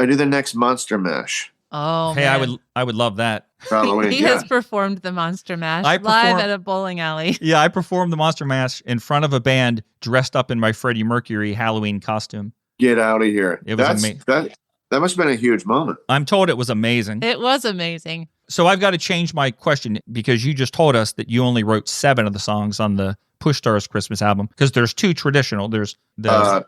do the next Monster Mash. Oh, hey, man. I would love that. Halloween, he has performed the Monster Mash live at a bowling alley. Yeah, I performed the Monster Mash in front of a band dressed up in my Freddie Mercury Halloween costume. Get out of here. It was amazing. That must have been a huge moment. I'm told it was amazing. It was amazing. So I've got to change my question because you just told us that you only wrote 7 of the songs on the Push Stars Christmas album because there's 2 traditional. There's the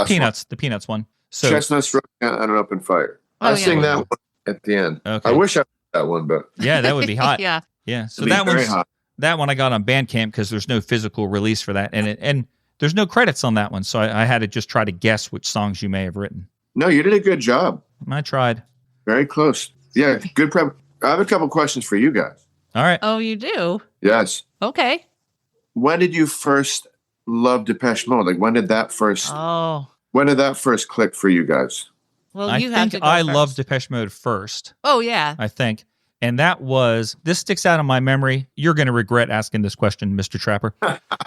Peanuts, the Peanuts one. So Chestnuts on an Open Fire. I sing that one at the end. Okay. I wish I had that one, but yeah, that would be hot. Yeah. So that one I got on Bandcamp because there's no physical release for that, and there's no credits on that one, so I had to just try to guess which songs you may have written. No, you did a good job. I tried. Very close. Yeah, good prep. I have a couple questions for you guys. All right. Oh, you do? Yes. Okay. When did you first love Depeche Mode? Like when did that first click for you guys? Well, I you have think to go I first. loved Depeche Mode first. Oh, yeah. I think. And that was, this sticks out in my memory. You're going to regret asking this question, Mr. Trapper.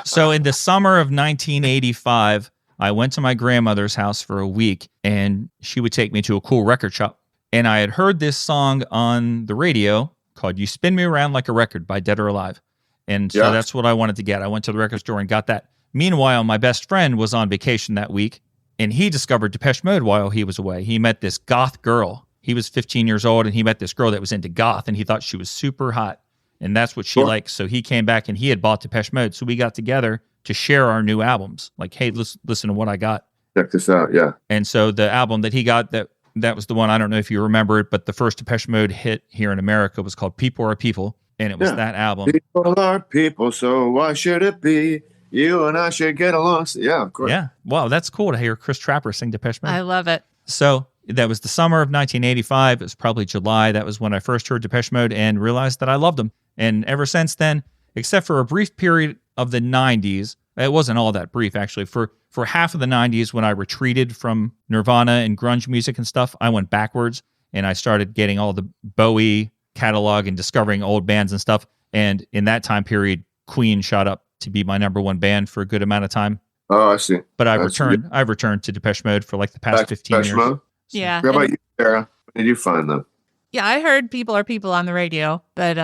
So in the summer of 1985, I went to my grandmother's house for a week, and she would take me to a cool record shop. And I had heard this song on the radio called You Spin Me Around Like a Record by Dead or Alive. And so that's what I wanted to get. I went to the record store and got that. Meanwhile, my best friend was on vacation that week, and he discovered Depeche Mode while he was away. He met this goth girl. He was 15 years old, and he met this girl that was into goth, and he thought she was super hot, and that's what she liked. So he came back, and he had bought Depeche Mode. So we got together to share our new albums. Like, hey, listen to what I got. Check this out, yeah. And so the album that he got, that was the one, I don't know if you remember it, but the first Depeche Mode hit here in America was called People Are People, and it was that album. People are people, so why should it be? You and I should get along. Yeah, of course. Yeah. Wow, that's cool to hear Chris Trapper sing Depeche Mode. I love it. So that was the summer of 1985. It was probably July. That was when I first heard Depeche Mode and realized that I loved them. And ever since then, except for a brief period of the 90s, it wasn't all that brief, actually. For half of the 90s, when I retreated from Nirvana and grunge music and stuff, I went backwards, and I started getting all the Bowie catalog and discovering old bands and stuff. And in that time period, Queen shot up to be my number one band for a good amount of time. Oh, I see. But I've returned to Depeche Mode for like the past 15 years. Mode? Yeah. How about you, Sarah? When did you find them? Yeah, I heard People Are People on the radio, but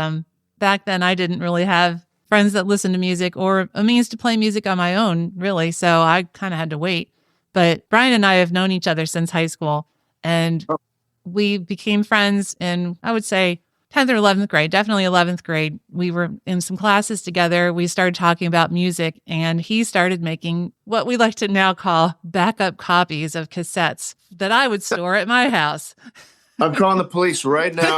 back then I didn't really have friends that listened to music or a means to play music on my own, really. So I kind of had to wait. But Brian and I have known each other since high school, and we became friends in, I would say, 10th or 11th grade, definitely 11th grade. We were in some classes together. We started talking about music, and he started making what we like to now call backup copies of cassettes that I would store at my house. I'm calling the police right now.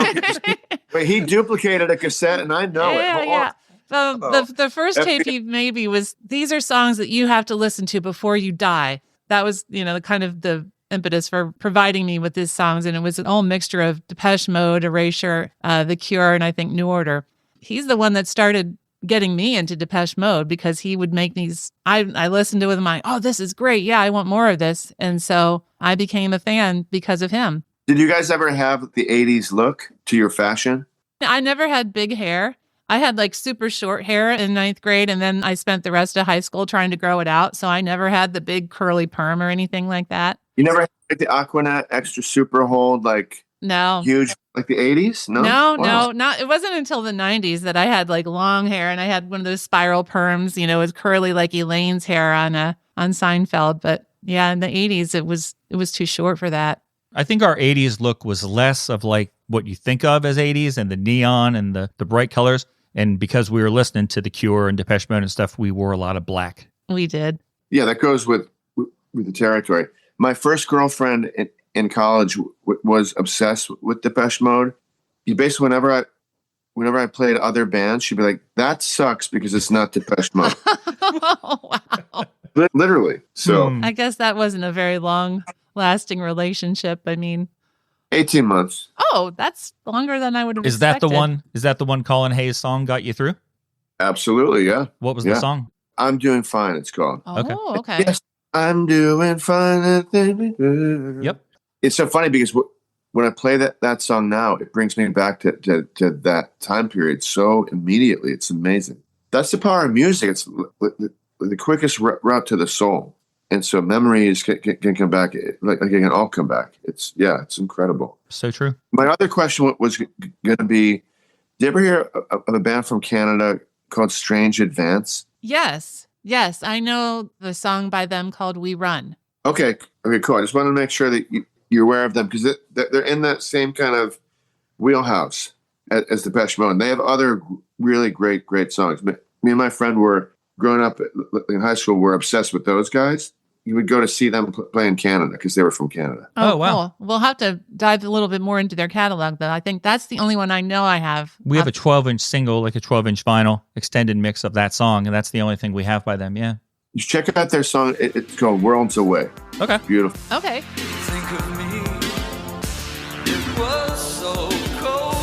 Wait, he duplicated a cassette, and I know it. Yeah. The first tape he maybe was, these are songs that you have to listen to before you die. That was, the kind of the impetus for providing me with these songs. And it was an old mixture of Depeche Mode, Erasure, The Cure, and I think New Order. He's the one that started getting me into Depeche Mode because he would make these, I listened to it and oh, this is great. Yeah, I want more of this. And so I became a fan because of him. Did you guys ever have the 80s look to your fashion? I never had big hair. I had like super short hair in 9th grade, and then I spent the rest of high school trying to grow it out. So I never had the big curly perm or anything like that. You never had like the Aquanet extra super hold, like no huge, like the 80s? No, No, not. It wasn't until the 90s that I had like long hair, and I had one of those spiral perms, with curly like Elaine's hair on Seinfeld. But yeah, in the 80s, it was too short for that. I think our 80s look was less of like what you think of as 80s and the neon and the bright colors. And because we were listening to The Cure and Depeche Mode and stuff, we wore a lot of black. We did. Yeah, that goes with the territory. My first girlfriend in college was obsessed with Depeche Mode. Basically, whenever I played other bands, she'd be like, "That sucks because it's not Depeche Mode." Oh, wow. Literally. So I guess that wasn't a very long-lasting relationship. I mean, 18 months. Oh, that's longer than I would have expected. Is that the one Colin Hayes song got you through? Absolutely, yeah. What was the song? I'm Doing Fine, it's called. Oh, okay. Yes, I'm doing fine. Yep. It's so funny because when I play that song now, it brings me back to that time period so immediately. It's amazing. That's the power of music. It's the quickest route to the soul. And so memories can come back, like it can all come back. It's incredible. So true. My other question was going to be, did you ever hear of a band from Canada called Strange Advance? Yes. I know the song by them called We Run. Okay, cool. I just wanted to make sure that you're aware of them because they're in that same kind of wheelhouse as Depeche Mode. And they have other really great songs. Me and my friend were growing up in high school. We're obsessed with those guys. You would go to see them play in Canada because they were from Canada. Oh, wow. Cool. We'll have to dive a little bit more into their catalog, though. I think that's the only one I know I have. We have a 12-inch single, like a 12-inch vinyl extended mix of that song, and that's the only thing we have by them, yeah. You check out their song. It's called Worlds Away. Okay. Beautiful. Okay. Think of me, it was so cold,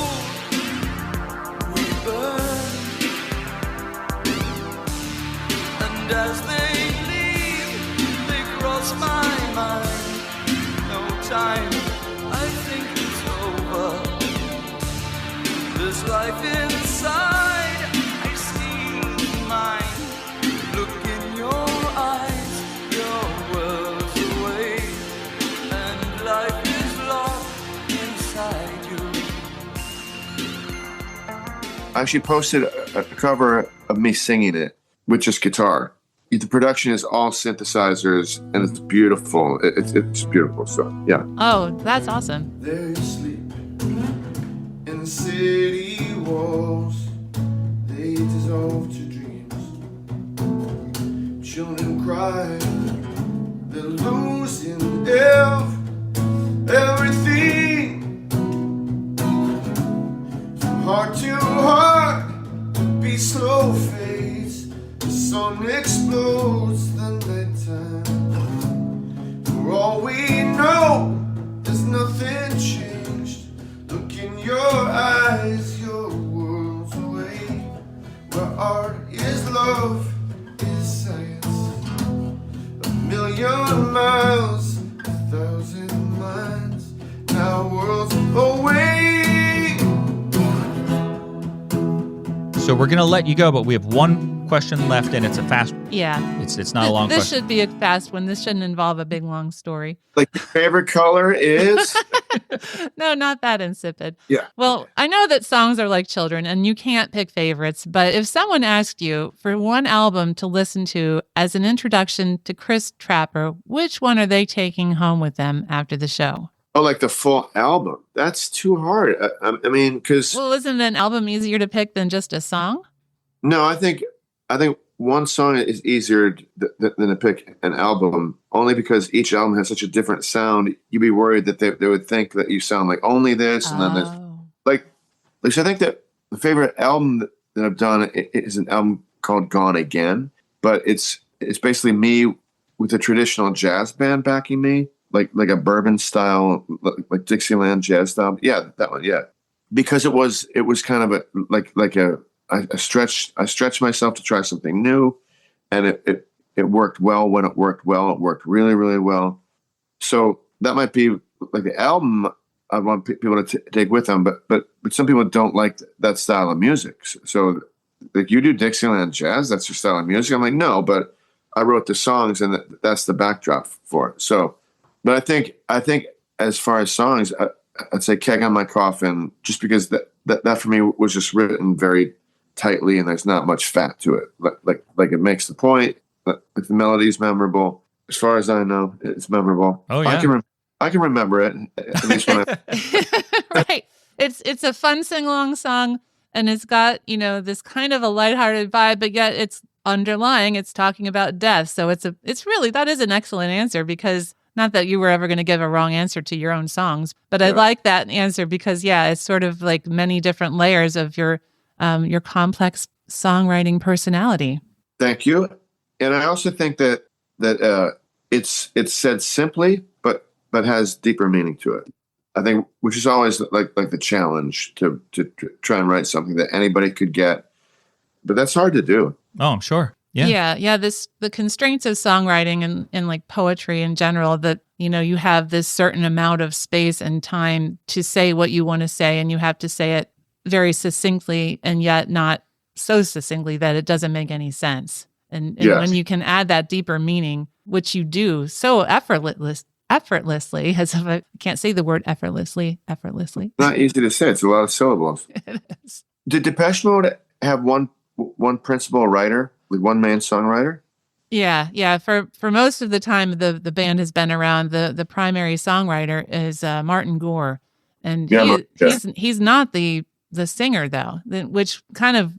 we burned, and as they leave, they cross my mind, no time life inside. I see mine. Look in your eyes, your world's away, and life is locked inside you. I actually posted a cover of me singing it with just guitar. The production is all synthesizers, and it's beautiful. It's beautiful. So, yeah. Oh, that's awesome. There you sleep in the city walls. They dissolve to dreams. Children cry. They're losing everything. From heart to heart, be slow fades. The sun explodes the nighttime. For all we know, there's nothing changed. Look in your eyes, your world's away. Where art is love, is science. A million miles, 1,000 miles. Now worlds away. So we're going to let you go, but we have one question left, and it's a fast one. Yeah. It's not a long This question. should be a fast one. This shouldn't involve a big, long story. Like, your favorite color is? No, not that insipid. Yeah. Well, I know that songs are like children and you can't pick favorites, but if someone asked you for one album to listen to as an introduction to Chris Trapper, which one are they taking home with them after the show? Oh, like the full album. That's too hard. I mean, because Well, isn't an album easier to pick than just a song? no, I think one song is easier than to pick an album, only because each album has such a different sound. You'd be worried that they would think that you sound like only this, and then there's like so I think that the favorite album that I've done is an album called Gone Again, but it's basically me with a traditional jazz band backing me. Like a bourbon style, like Dixieland jazz style. Yeah, that one. Yeah, because it was kind of I stretched myself to try something new, and it worked well when it worked well. It worked really, really well. So that might be like the album I want people to take with them. But some people don't like that style of music. So like, you do Dixieland jazz, that's your style of music. I'm like, no, but I wrote the songs, and that's the backdrop for it. So. But I think as far as songs, I'd say Keg on My Coffin, just because that for me was just written very tightly, and there's not much fat to it. Like it makes the point. Like the melody is memorable. As far as I know, it's memorable. Oh yeah, I can remember it. At least when Right. It's a fun sing-along song, and it's got, this kind of a lighthearted vibe, but yet it's underlying. It's talking about death. So it's really, that is an excellent answer, because not that you were ever going to give a wrong answer to your own songs, but I like that answer because, it's sort of like many different layers of your complex songwriting personality. Thank you. And I also think that it's said simply, but has deeper meaning to it. I think, which is always like the challenge to try and write something that anybody could get, but that's hard to do. Oh, I'm sure. Yeah. The constraints of songwriting and like poetry in general, that, you have this certain amount of space and time to say what you want to say, and you have to say it very succinctly, and yet not so succinctly that it doesn't make any sense. And when you can add that deeper meaning, which you do so effortlessly, as if I can't say the word effortlessly. Not easy to say. It's a lot of syllables. It is. Did Depeche Mode have one principal writer? With one main songwriter? Yeah. For most of the time the band has been around, the primary songwriter is Martin Gore, and he's not the singer though, which kind of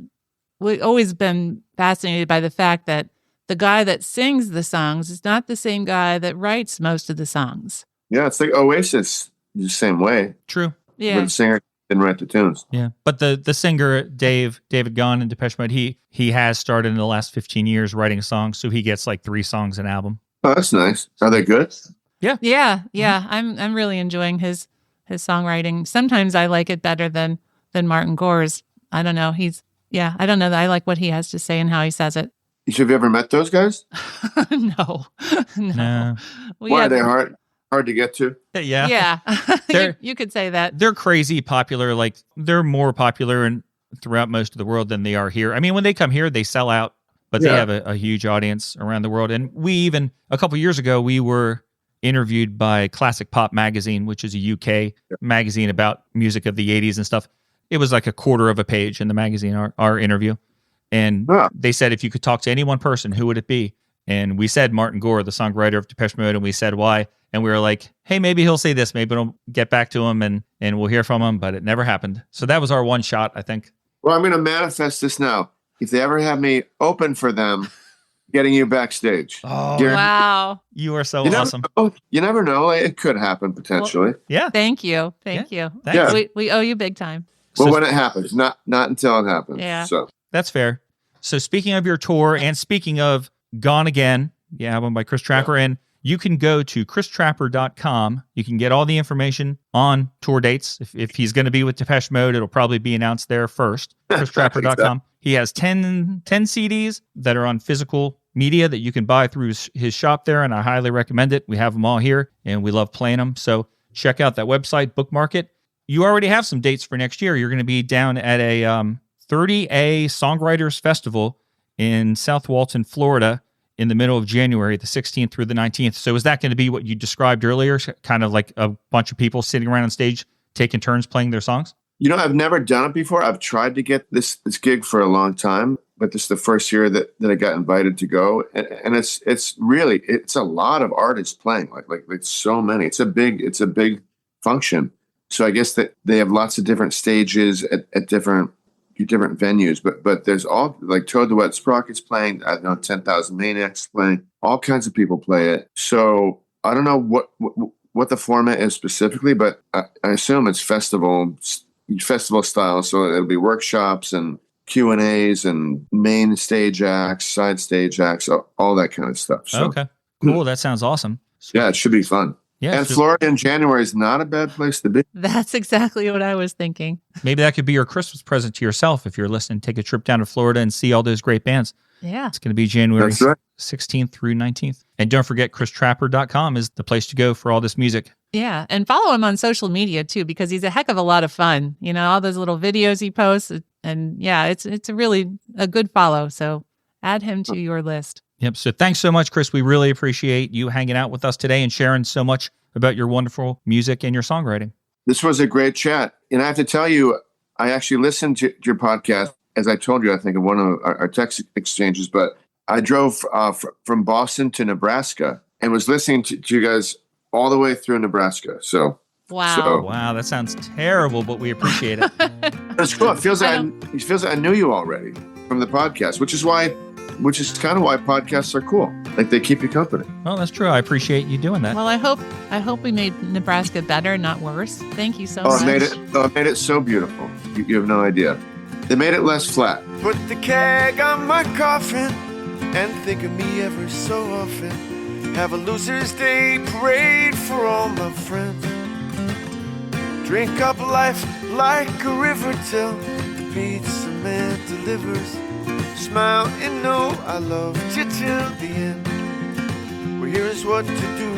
we've always been fascinated by the fact that the guy that sings the songs is not the same guy that writes most of the songs. Yeah, it's like Oasis, the same way. True. Yeah, but the singer didn't write the tunes. Yeah, but the singer David Gunn in Depeche Mode, he has started in the last 15 years writing songs, so he gets like 3 songs an album. Oh, that's nice. Are they good? Yeah. Mm-hmm. I'm really enjoying his songwriting. Sometimes I like it better than Martin Gore's. I don't know. I don't know that I like what he has to say and how he says it. Have you ever met those guys? No. Why are they hard to get to? Yeah. Yeah. You could say that. They're crazy popular. Like, they're more popular in throughout most of the world than they are here. I mean, when they come here, they sell out, but they have a huge audience around the world. And we even, a couple years ago, we were interviewed by Classic Pop Magazine, which is a UK magazine about music of the 80s and stuff. It was like a quarter of a page in the magazine, our interview. And they said, if you could talk to any one person, who would it be? And we said Martin Gore, the songwriter of Depeche Mode, and we said why. And we were like, hey, maybe he'll say this. Maybe we'll get back to him and we'll hear from him. But it never happened. So that was our one shot, I think. Well, I'm going to manifest this now. If they ever have me open for them, getting you backstage. Oh, wow. You are so you awesome. You never know. It could happen potentially. Well, yeah. Thank you. Thank you. Thanks. We owe you big time. Well, when it happens, not until it happens. Yeah. So that's fair. So speaking of your tour and speaking of Gone Again, the album by Chris Trapper, and you can go to christrapper.com. You can get all the information on tour dates. If he's going to be with Depeche Mode, it'll probably be announced there first. christrapper.com. He has 10 CDs that are on physical media that you can buy through his shop there, and I highly recommend it. We have them all here, and we love playing them. So check out that website, bookmark it. You already have some dates for next year. You're going to be down at a 30A Songwriters Festival in South Walton, Florida, in the middle of January, the 16th through the 19th. So is that going to be what you described earlier, kind of like a bunch of people sitting around on stage taking turns playing their songs? You know, I've never done it before. I've tried to get this gig for a long time, but this is the first year that I got invited to go. And it's really a lot of artists playing, like so many. It's a big function. So I guess that they have lots of different stages at different venues, but there's all like Toad the Wet Sprocket's playing. I know 10,000 Maniacs playing. All kinds of people play it. So I don't know what the format is specifically, but I assume it's festival style. So it'll be workshops and Q&As and main stage acts, side stage acts, all that kind of stuff. So, okay, cool. That sounds awesome. Yeah, it should be fun. Yeah, and Florida in January is not a bad place to be. That's exactly what I was thinking. Maybe that could be your Christmas present to yourself if you're listening. Take a trip down to Florida and see all those great bands. Yeah. It's going to be January 16th through 19th. And don't forget, christrapper.com is the place to go for all this music. Yeah. And follow him on social media too, because he's a heck of a lot of fun. You know, all those little videos he posts. And yeah, it's a really a good follow. So add him to your list. Yep. So thanks so much, Chris. We really appreciate you hanging out with us today and sharing so much about your wonderful music and your songwriting. This was a great chat. And I have to tell you, I actually listened to your podcast, as I told you, I think, in one of our text exchanges, but I drove from Boston to Nebraska and was listening to you guys all the way through Nebraska. So wow, that sounds terrible, but we appreciate it. It's cool. It feels like I knew you already from the podcast, which is kind of why podcasts are cool. Like they keep you company. Well, that's true. I appreciate you doing that. Well, I hope we made Nebraska better, not worse. Thank you so much. It made it so beautiful. You have no idea. They made it less flat. Put the keg on my coffin and think of me ever so often. Have a loser's day parade for all my friends. Drink up life like a river till the pizza man delivers. Smile and know I loved you till the end. Well, here's what to do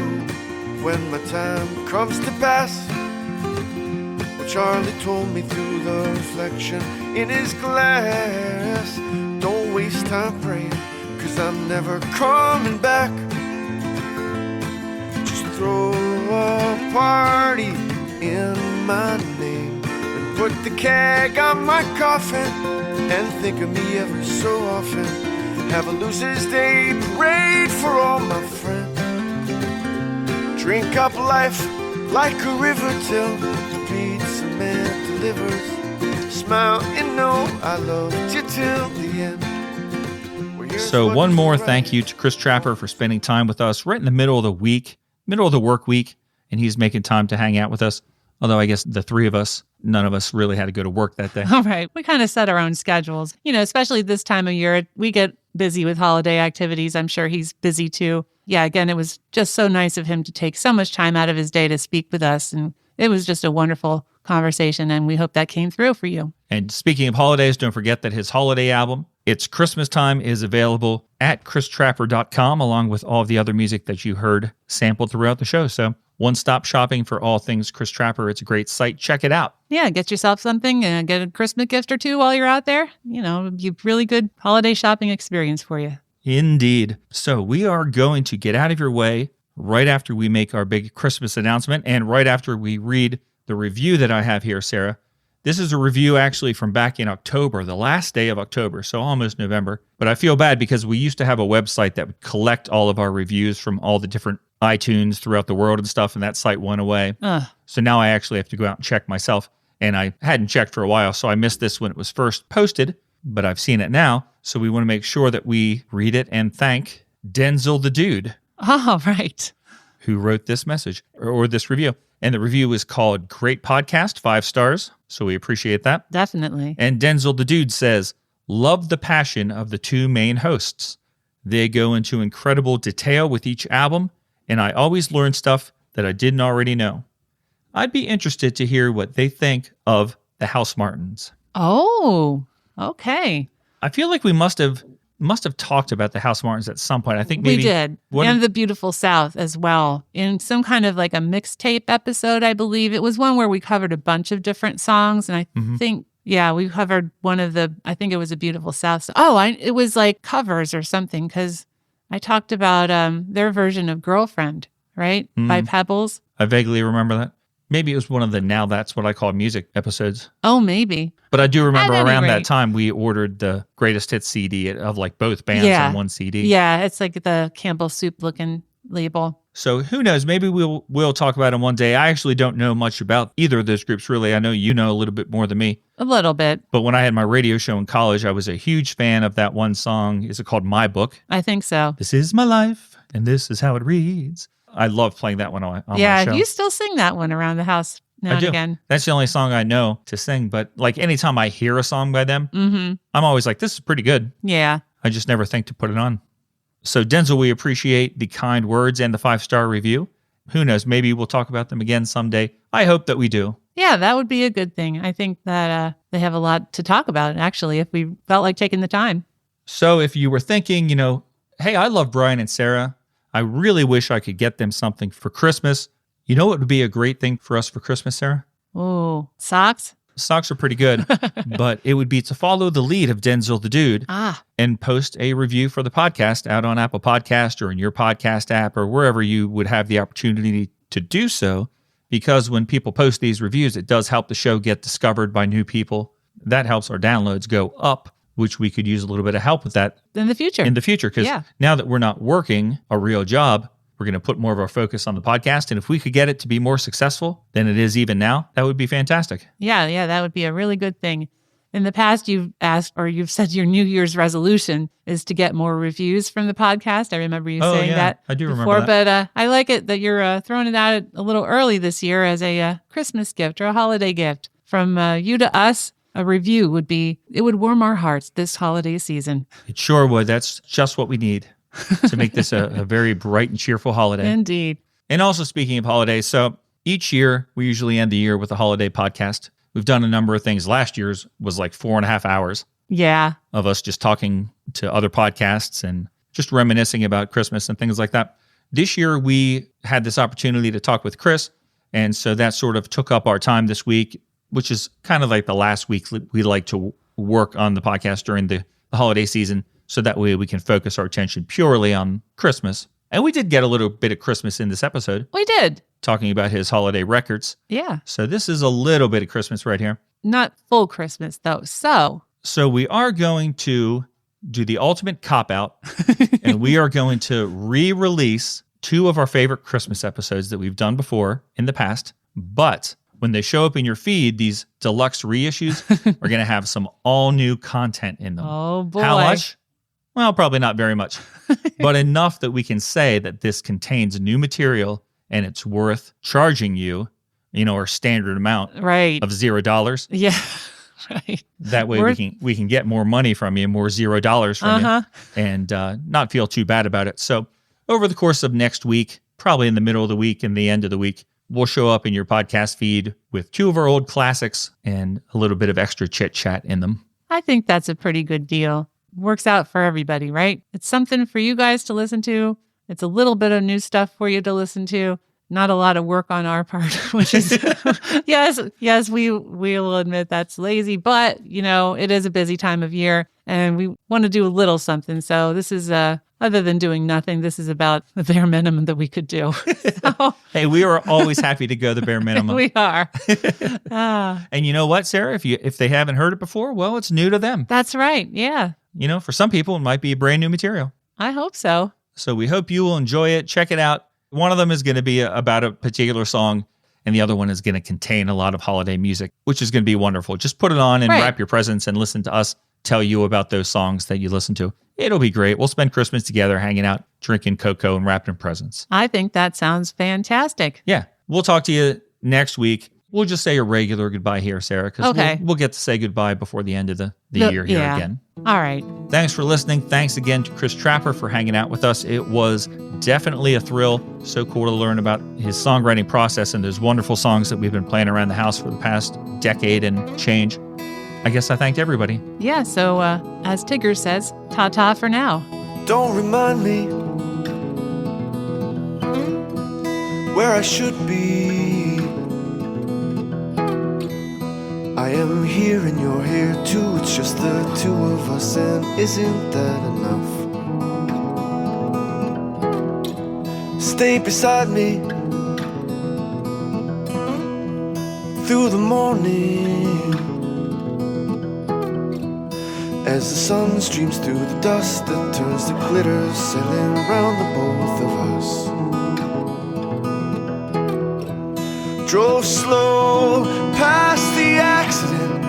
when my time comes to pass. Well, Charlie told me through the reflection in his glass. Don't waste time praying, 'cause I'm never coming back. Just throw a party in my name and put the keg on my coffin and think of me ever so often. Have a loser's day parade for all my friends. Drink up life like a river till the pizza man delivers. Smile and know I loved you till the end. Well, so one more thank you to Chris Trapper for spending time with us right in the middle of the work week, and he's making time to hang out with us. Although I guess the three of us, none of us really had to go to work that day. All right. We kind of set our own schedules. You know, especially this time of year, we get busy with holiday activities. I'm sure he's busy too. Yeah, again, it was just so nice of him to take so much time out of his day to speak with us. And it was just a wonderful conversation. And we hope that came through for you. And speaking of holidays, don't forget that his holiday album, It's Christmas Time, is available at christrapper.com, along with all of the other music that you heard sampled throughout the show. So one-stop shopping for all things Chris Trapper. It's a great site. Check it out. Yeah, get yourself something and get a Christmas gift or two while you're out there. Be really good holiday shopping experience for you. Indeed. So we are going to get out of your way right after we make our big Christmas announcement and right after we read the review that I have here, Sarah. This is a review actually from back in October, the last day of October, so almost November. But I feel bad because we used to have a website that would collect all of our reviews from all the different iTunes throughout the world and stuff, and that site went away. So now I actually have to go out and check myself. And I hadn't checked for a while, so I missed this when it was first posted, but I've seen it now. So we want to make sure that we read it and thank Denzel the Dude. Oh, right. Who wrote this message or this review. And the review is called Great Podcast, 5 stars. So we appreciate that. Definitely. And Denzel the Dude says, love the passion of the 2 main hosts. They go into incredible detail with each album, and I always learn stuff that I didn't already know. I'd be interested to hear what they think of the House Martins. Oh, okay. I feel like we must have talked about the House Martins at some point. I think maybe we did. And the Beautiful South as well. In some kind of like a mixtape episode, I believe. It was one where we covered a bunch of different songs. And I think, we covered I think it was a Beautiful South. It was like covers or something because I talked about their version of Girlfriend, right? By Pebbles. I vaguely remember that. Maybe it was one of the Now That's What I Call Music episodes. Oh, maybe. But I do remember around that time we ordered the greatest hits CD of like both bands on one CD. Yeah, it's like the Campbell Soup looking label. So who knows? Maybe we'll talk about them one day. I actually don't know much about either of those groups, really. I know you know a little bit more than me. A little bit. But when I had my radio show in college, I was a huge fan of that one song. Is it called My Book? I think so. This is my life, and this is how it reads. I love playing that one on my show. Yeah, you still sing that one around the house now and again. That's the only song I know to sing. But like anytime I hear a song by them, I'm always like, this is pretty good. Yeah. I just never think to put it on. So Denzel, we appreciate the kind words and the 5-star review. Who knows? Maybe we'll talk about them again someday. I hope that we do. Yeah, that would be a good thing. I think that they have a lot to talk about, actually, if we felt like taking the time. So if you were thinking, hey, I love Brian and Sarah. I really wish I could get them something for Christmas. You know what would be a great thing for us for Christmas, Sarah? Oh, socks? Socks are pretty good, but it would be to follow the lead of Denzel the Dude and post a review for the podcast out on Apple Podcast or in your podcast app or wherever you would have the opportunity to do so. Because when people post these reviews, it does help the show get discovered by new people. That helps our downloads go up, which we could use a little bit of help with that in the future. Because now that we're not working a real job, we're going to put more of our focus on the podcast. And if we could get it to be more successful than it is even now, that would be fantastic. Yeah, that would be a really good thing. In the past, you've asked or you've said your New Year's resolution is to get more reviews from the podcast. I remember you saying that I do before, remember that. But I like it that you're throwing it out a little early this year as a Christmas gift or a holiday gift from you to us. A review it would warm our hearts this holiday season. It sure would. That's just what we need to make this a very bright and cheerful holiday. Indeed. And also speaking of holidays, so each year we usually end the year with a holiday podcast. We've done a number of things. Last year's was like 4.5 hours. Yeah. Of us just talking to other podcasts and just reminiscing about Christmas and things like that. This year we had this opportunity to talk with Chris. And so that sort of took up our time this week, which is kind of like the last week we like to work on the podcast during the holiday season. So that way we can focus our attention purely on Christmas. And we did get a little bit of Christmas in this episode. We did. Talking about his holiday records. Yeah. So this is a little bit of Christmas right here. Not full Christmas, though. So we are going to do the ultimate cop-out, and we are going to re-release 2 of our favorite Christmas episodes that we've done before in the past. But when they show up in your feed, these deluxe reissues are going to have some all-new content in them. Oh, boy. How much? Well, probably not very much, but enough that we can say that this contains new material and it's worth charging you, our standard amount of $0. Yeah, right. That way we can get more money from you, more $0 from you, and not feel too bad about it. So over the course of next week, probably in the middle of the week and the end of the week, we'll show up in your podcast feed with 2 of our old classics and a little bit of extra chit chat in them. I think that's a pretty good deal. Works out for everybody, right? It's something for you guys to listen to. It's a little bit of new stuff for you to listen to. not a lot of work on our part, which is, yes, we will admit that's lazy, but it is a busy time of year and we want to do a little something. So this is, other than doing nothing, this is about the bare minimum that we could do. So, hey, we are always happy to go the bare minimum. we are. And you know what, Sarah? If they haven't heard it before, well, it's new to them. That's right. Yeah. For some people, it might be brand new material. I hope so. So we hope you will enjoy it. Check it out. One of them is going to be about a particular song, and the other one is going to contain a lot of holiday music, which is going to be wonderful. Just put it on and wrap your presents and listen to us tell you about those songs that you listen to. It'll be great. We'll spend Christmas together, hanging out, drinking cocoa, and wrapping presents. I think that sounds fantastic. Yeah. We'll talk to you next week. We'll just say a regular goodbye here, Sarah, because we'll get to say goodbye before the end of the year here again. All right. Thanks for listening. Thanks again to Chris Trapper for hanging out with us. It was definitely a thrill. So cool to learn about his songwriting process and those wonderful songs that we've been playing around the house for the past decade and change. I guess I thanked everybody. Yeah, so as Tigger says, ta-ta for now. Don't remind me where I should be. I am here and you're here too. It's just the two of us, and isn't that enough? Stay beside me through the morning as the sun streams through the dust that turns to glitter, sailing round the both of us. Drove slow past the accident,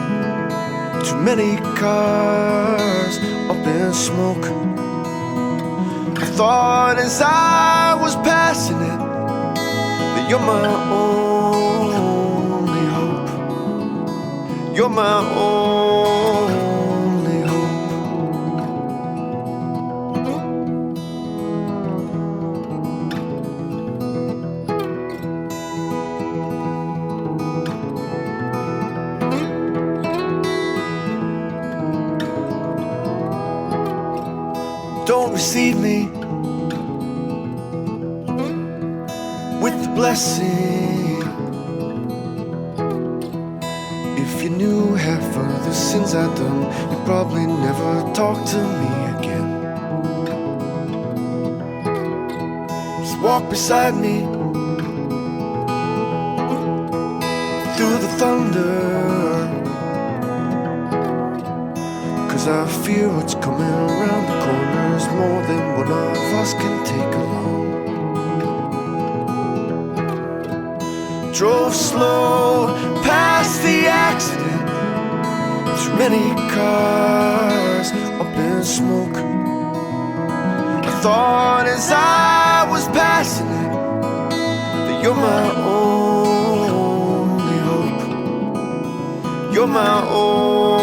too many cars up in smoke. I thought as I was passing it that you're my only hope. You're my only don't receive me with the blessing. If you knew half of the sins I've done, you'd probably never talk to me again. Just walk beside me through the thunder, 'cause I fear what's coming around the corners more than one of us can take alone. Drove slow past the accident, too many cars up in smoke. I thought as I was passing it that you're my only hope. You're my only